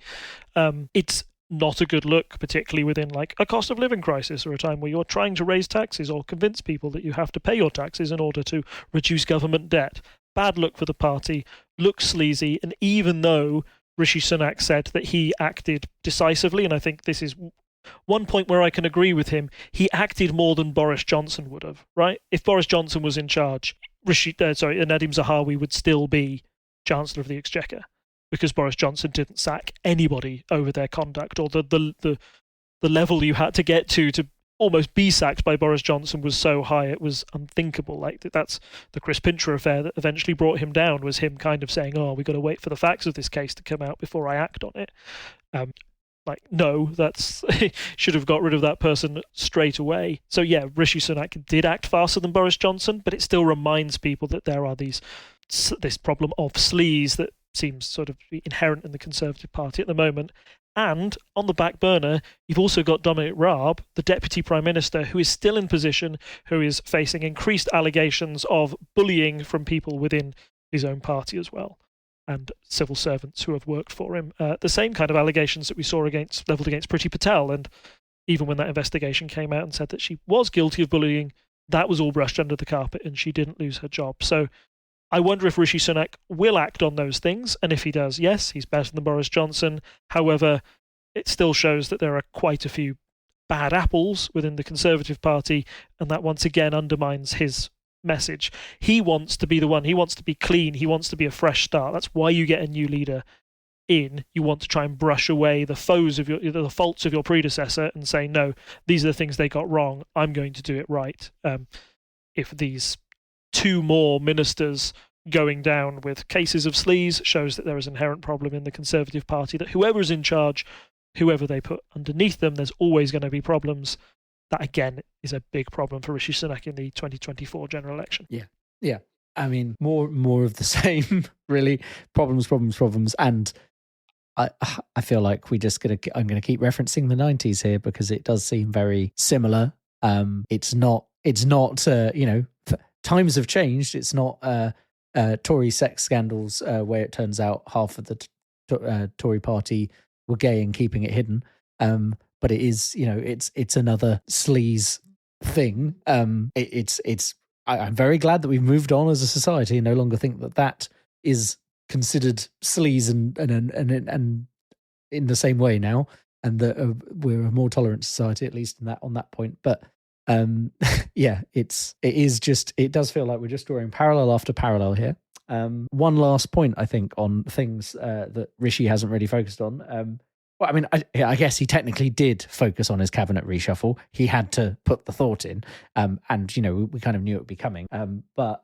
It's not a good look, particularly within like a cost of living crisis or a time where you're trying to raise taxes or convince people that you have to pay your taxes in order to reduce government debt. Bad look for the party, looks sleazy, and even though Rishi Sunak said that he acted decisively, and I think this is one point where I can agree with him, he acted more than Boris Johnson would have, right? If Boris Johnson was in charge, Nadim Zahawi would still be Chancellor of the Exchequer, because Boris Johnson didn't sack anybody over their conduct, or the level you had to get to almost be sacked by Boris Johnson was so high it was unthinkable. Like that's the Chris Pincher affair that eventually brought him down, was him kind of saying, "Oh, we got to wait for the facts of this case to come out before I act on it." No, that's should have got rid of that person straight away. So yeah, Rishi Sunak did act faster than Boris Johnson, but it still reminds people that there are this problem of sleaze that seems sort of inherent in the Conservative Party at the moment. And on the back burner, you've also got Dominic Raab, the Deputy Prime Minister, who is still in position, who is facing increased allegations of bullying from people within his own party as well, and civil servants who have worked for him. The same kind of allegations that we saw levelled against Priti Patel. And even when that investigation came out and said that she was guilty of bullying, that was all brushed under the carpet and she didn't lose her job. So I wonder if Rishi Sunak will act on those things, and if he does, yes, he's better than Boris Johnson. However, it still shows that there are quite a few bad apples within the Conservative Party, and that once again undermines his message. He wants to be the one. He wants to be clean. He wants to be a fresh start. That's why you get a new leader in. You want to try and brush away the faults of your predecessor and say, no, these are the things they got wrong. I'm going to do it right. If these two more ministers going down with cases of sleaze shows that there is an inherent problem in the Conservative Party, that whoever's in charge, whoever they put underneath them, there's always going to be problems. That, again, is a big problem for Rishi Sunak in the 2024 general election. Yeah. I mean, more of the same, really. Problems. And I feel like I'm going to keep referencing the 90s here because it does seem very similar. It's not times have changed. It's not Tory sex scandals where it turns out half of the Tory party were gay and keeping it hidden. But it is, it's another sleaze thing. I'm very glad that we've moved on as a society and no longer think that is considered sleaze and in the same way now, and that we're a more tolerant society, at least on that point. But yeah, it does feel like we're just drawing parallel after parallel here. One last point, I think, on things that Rishi hasn't really focused on. Well, I mean, I guess he technically did focus on his cabinet reshuffle. He had to put the thought in, and we kind of knew it would be coming. But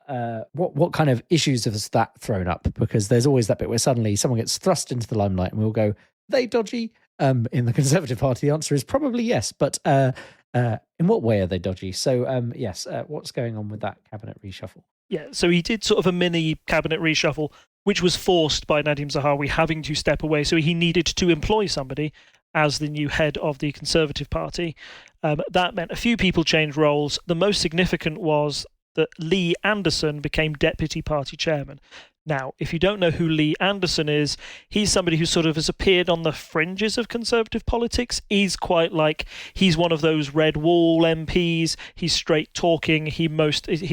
what kind of issues has that thrown up? Because there's always that bit where suddenly someone gets thrust into the limelight, and we'll go, "Are they dodgy?" In the Conservative Party, the answer is probably yes. But in what way are they dodgy? So yes, what's going on with that cabinet reshuffle? Yeah, so he did sort of a mini cabinet reshuffle which was forced by Nadim Zahawi having to step away. So he needed to employ somebody as the new head of the Conservative Party. That meant a few people changed roles. The most significant was that Lee Anderson became deputy party chairman. Now, if you don't know who Lee Anderson is, he's somebody who sort of has appeared on the fringes of Conservative politics. He's he's one of those red wall MPs. He's straight talking. His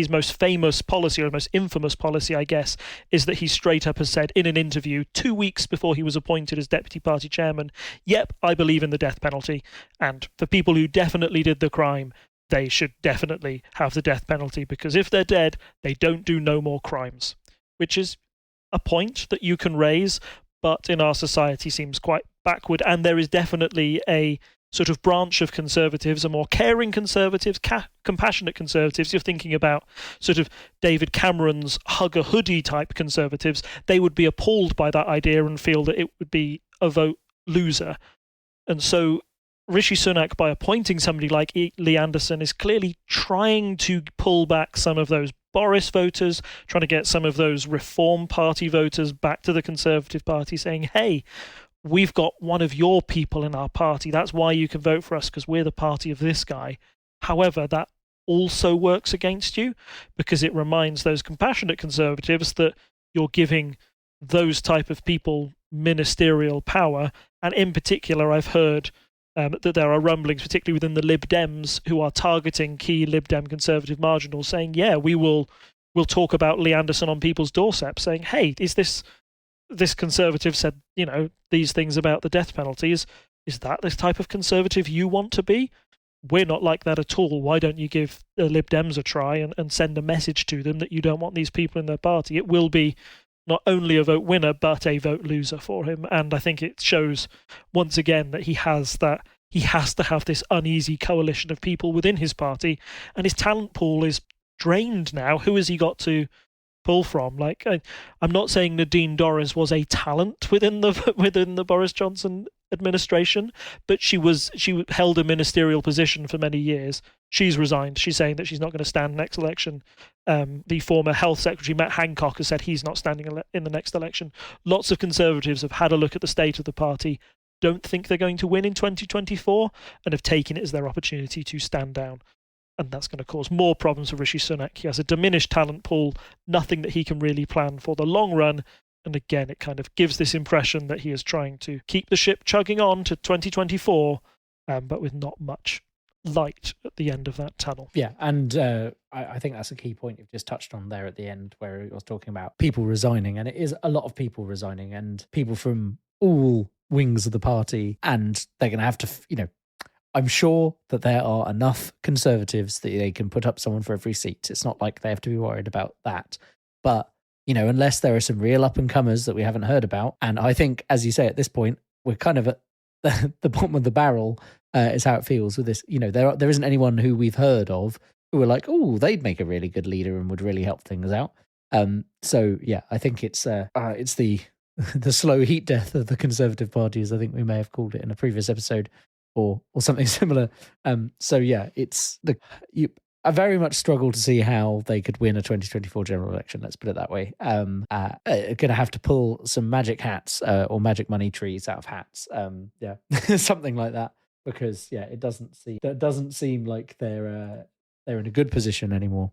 most famous policy, or most infamous policy, I guess, is that he straight up has said in an interview 2 weeks before he was appointed as deputy party chairman, yep, I believe in the death penalty. And for people who definitely did the crime, they should definitely have the death penalty, because if they're dead, they don't do no more crimes. Which is a point that you can raise, but in our society seems quite backward. And there is definitely a sort of branch of conservatives, a more caring conservatives, compassionate conservatives. You're thinking about sort of David Cameron's hugger hoodie type conservatives. They would be appalled by that idea and feel that it would be a vote loser. And so Rishi Sunak, by appointing somebody like Lee Anderson, is clearly trying to pull back some of those Boris voters, trying to get some of those Reform Party voters back to the Conservative Party, saying, hey, we've got one of your people in our party. That's why you can vote for us, because we're the party of this guy. However, that also works against you, because it reminds those compassionate Conservatives that you're giving those type of people ministerial power. And in particular, I've heard that there are rumblings, particularly within the Lib Dems, who are targeting key Lib Dem Conservative marginals, saying, yeah, we'll talk about Lee Anderson on people's doorsteps, saying, hey, is this Conservative said, these things about the death penalties? Is that this type of Conservative you want to be? We're not like that at all. Why don't you give the Lib Dems a try and send a message to them that you don't want these people in their party? It will be not only a vote winner, but a vote loser for him. And I think it shows once again that he has to have this uneasy coalition of people within his party, and his talent pool is drained now. Who has he got to pull from? Like, I'm not saying Nadine Dorries was a talent within the Boris Johnson administration, but she held a ministerial position for many years. She's resigned. She's saying that she's not going to stand next election. The former health secretary, Matt Hancock, has said he's not standing in the next election. Lots of Conservatives have had a look at the state of the party, don't think they're going to win in 2024, and have taken it as their opportunity to stand down. And that's going to cause more problems for Rishi Sunak. He has a diminished talent pool, nothing that he can really plan for the long run. And again, it kind of gives this impression that he is trying to keep the ship chugging on to 2024, but with not much light at the end of that tunnel. Yeah, and I think that's a key point you've just touched on there at the end, where it was talking about people resigning, and it is a lot of people resigning, and people from all wings of the party, and they're going to have to, I'm sure that there are enough Conservatives that they can put up someone for every seat. It's not like they have to be worried about that. But, unless there are some real up-and-comers that we haven't heard about, and I think, as you say, at this point, we're kind of at the bottom of the barrel, is how it feels with this. There isn't anyone who we've heard of who are like, oh, they'd make a really good leader and would really help things out. So, yeah, I think it's the slow heat death of the Conservative Party, as I think we may have called it in a previous episode, or something similar. So yeah, I very much struggle to see how they could win a 2024 general election. Let's put it that way. Going to have to pull some magic hats or magic money trees out of hats. Yeah, something like that, because yeah, it doesn't seem like they're in a good position anymore.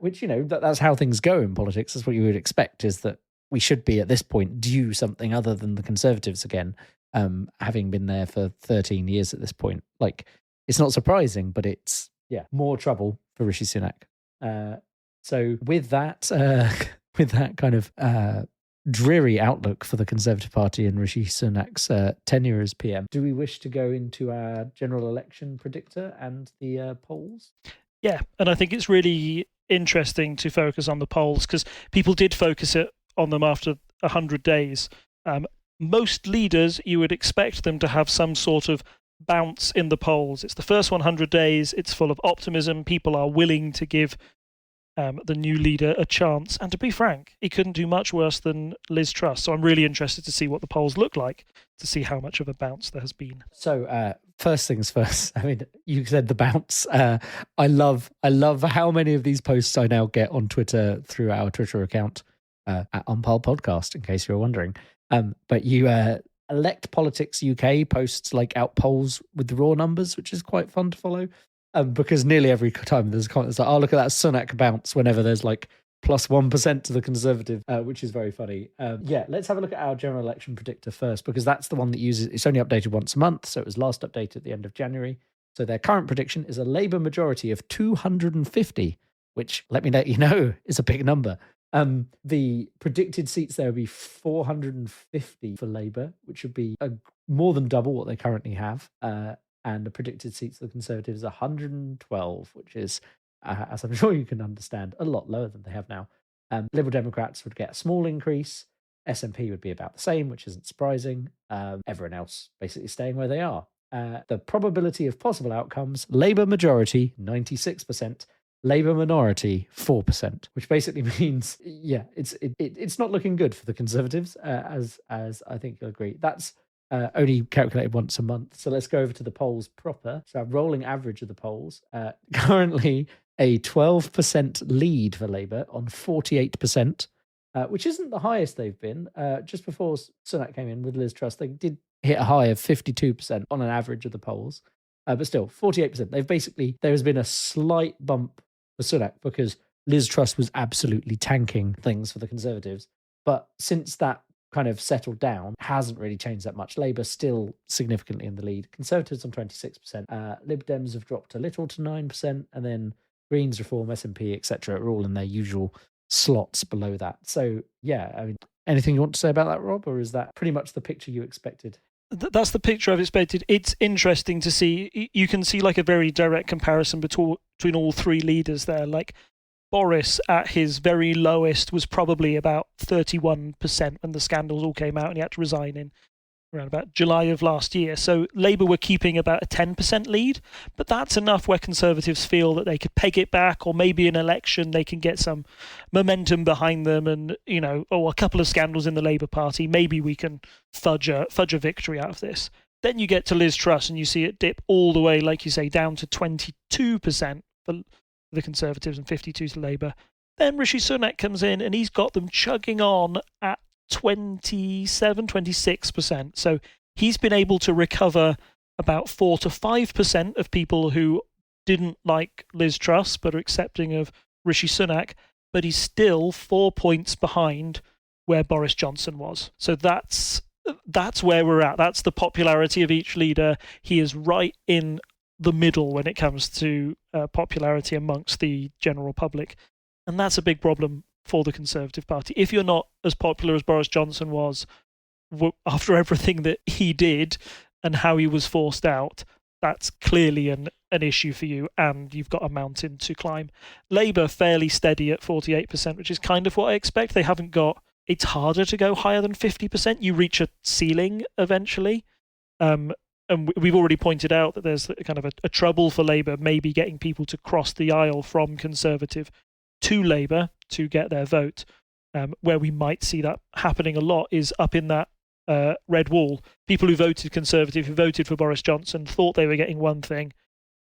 Which that's how things go in politics. That's what you would expect, is that we should be at this point due something other than the Conservatives again, having been there for 13 years at this point. Like, it's not surprising, but it's, more trouble for Rishi Sunak. So with that kind of dreary outlook for the Conservative Party and Rishi Sunak's tenure as PM, do we wish to go into our general election predictor and the polls? Yeah, and I think it's really interesting to focus on the polls, because people did focus on them after 100 days. Most leaders, you would expect them to have some sort of bounce in the polls. It's the first 100 days. It's full of optimism. People are willing to give the new leader a chance. And to be frank, he couldn't do much worse than Liz Truss. So I'm really interested to see what the polls look like, to see how much of a bounce there has been. So first things first, I mean, you said the bounce. I love how many of these posts I now get on Twitter through our Twitter account. at Unpile Podcast, in case you were wondering. But you Elect Politics UK posts like out polls with the raw numbers, which is quite fun to follow. Because nearly every time there's a comment that's like, oh, look at that Sunak bounce whenever there's like plus 1% to the Conservative, which is very funny. Let's have a look at our general election predictor first, because that's the one that it's only updated once a month. So it was last updated at the end of January. So their current prediction is a Labour majority of 250, which, let me let you know, is a big number. The predicted seats there would be 450 for Labour, which would be more than double what they currently have. And the predicted seats for the Conservatives 112, which is, as I'm sure you can understand, a lot lower than they have now. Liberal Democrats would get a small increase. SNP would be about the same, which isn't surprising. Everyone else basically staying where they are. The probability of possible outcomes: Labour majority 96%, Labour minority 4%, which basically means, it's not looking good for the Conservatives, as I think you'll agree. That's only calculated once a month. So let's go over to the polls proper. So our rolling average of the polls, currently a 12% lead for Labour on 48%, which isn't the highest they've been. Just before Sunak came in with Liz Truss, they did hit a high of 52% on an average of the polls. But still, 48%. There has been a slight bump for Sunak because Liz Truss was absolutely tanking things for the Conservatives. But since that kind of settled down, hasn't really changed that much. Labour still significantly in the lead. Conservatives on 26%. Lib Dems have dropped a little to 9%, and then Greens, Reform, SNP, etc. are all in their usual slots below that. So, anything you want to say about that, Rob, or is that pretty much the picture you expected? That's the picture I've expected. It's interesting to see. You can see like a very direct comparison between all three leaders there. Like Boris at his very lowest was probably about 31% when the scandals all came out and he had to resign in around about July of last year. So Labour were keeping about a 10% lead, but that's enough where Conservatives feel that they could peg it back, or maybe an election they can get some momentum behind them and, a couple of scandals in the Labour Party, maybe we can fudge a victory out of this. Then you get to Liz Truss and you see it dip all the way, like you say, down to 22% for the Conservatives and 52% to Labour. Then Rishi Sunak comes in and he's got them chugging on at 26%. So he's been able to recover about 4 to 5% of people who didn't like Liz Truss but are accepting of Rishi Sunak, but he's still 4 points behind where Boris Johnson was. So that's where we're at. That's the popularity of each leader. He is right in the middle when it comes to popularity amongst the general public. And that's a big problem for the Conservative Party. If you're not as popular as Boris Johnson was after everything that he did and how he was forced out, that's clearly an issue for you, and you've got a mountain to climb. Labour fairly steady at 48%, which is kind of what I expect. They haven't got... It's harder to go higher than 50%. You reach a ceiling eventually. And we've already pointed out that there's kind of a trouble for Labour maybe getting people to cross the aisle from Conservative to Labour to get their vote. Where we might see that happening a lot is up in that red wall. People who voted Conservative, who voted for Boris Johnson, thought they were getting one thing,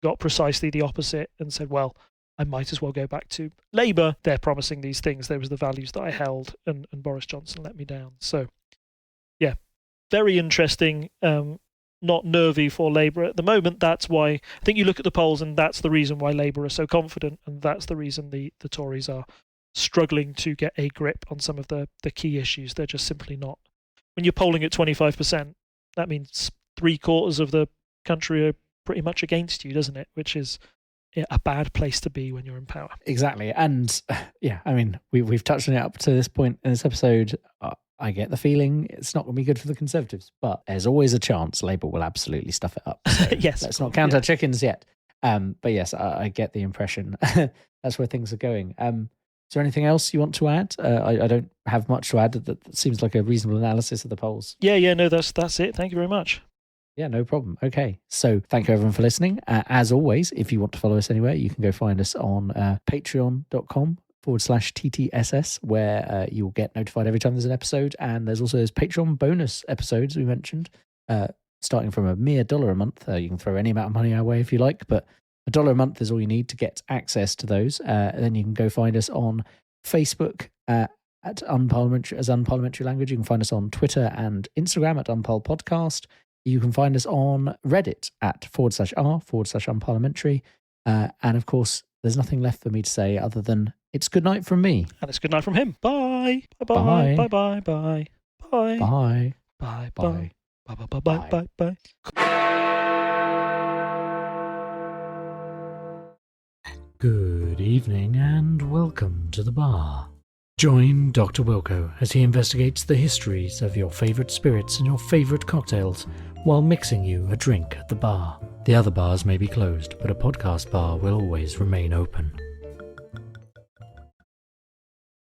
got precisely the opposite and said, well, I might as well go back to Labour. They're promising these things. There was the values that I held, and Boris Johnson let me down. So, yeah, very interesting. Not nervy for Labour at the moment. That's why I think you look at the polls, and that's the reason why Labour are so confident, and that's the reason the Tories are struggling to get a grip on some of the key issues. They're just simply not. When you're polling at 25%, that means 3/4 of the country are pretty much against you, doesn't it? Which is a bad place to be when you're in power. Exactly. And we've touched on it up to this point in this episode. I get the feeling it's not going to be good for the Conservatives, but there's always a chance Labour will absolutely stuff it up. So yes, let's not count our chickens yet. But yes, I get the impression that's where things are going. Is there anything else you want to add? I don't have much to add. That seems like a reasonable analysis of the polls. No, that's it. Thank you very much. Yeah, no problem. Okay, so thank you everyone for listening. As always, if you want to follow us anywhere, you can go find us on patreon.com/TTSS, where you'll get notified every time there's an episode. And there's also those Patreon bonus episodes we mentioned, starting from a mere $1 a month. You can throw any amount of money our way if you like, but $1 a month is all you need to get access to those. And then you can go find us on Facebook at unparliamentary language. You can find us on Twitter and Instagram at unparlpodcast. You can find us on Reddit at /r/unparliamentary. And of course, there's nothing left for me to say other than it's good night from me. And it's good night from him. Bye. Bye. Bye. Bye. Bye. Bye. Bye. Bye. Bye. Bye. Bye. Bye. Bye. Bye. Bye. Bye. Good evening and welcome to the bar. Join Dr. Wilko as he investigates the histories of your favourite spirits and your favourite cocktails while mixing you a drink at the bar. The other bars may be closed, but a podcast bar will always remain open.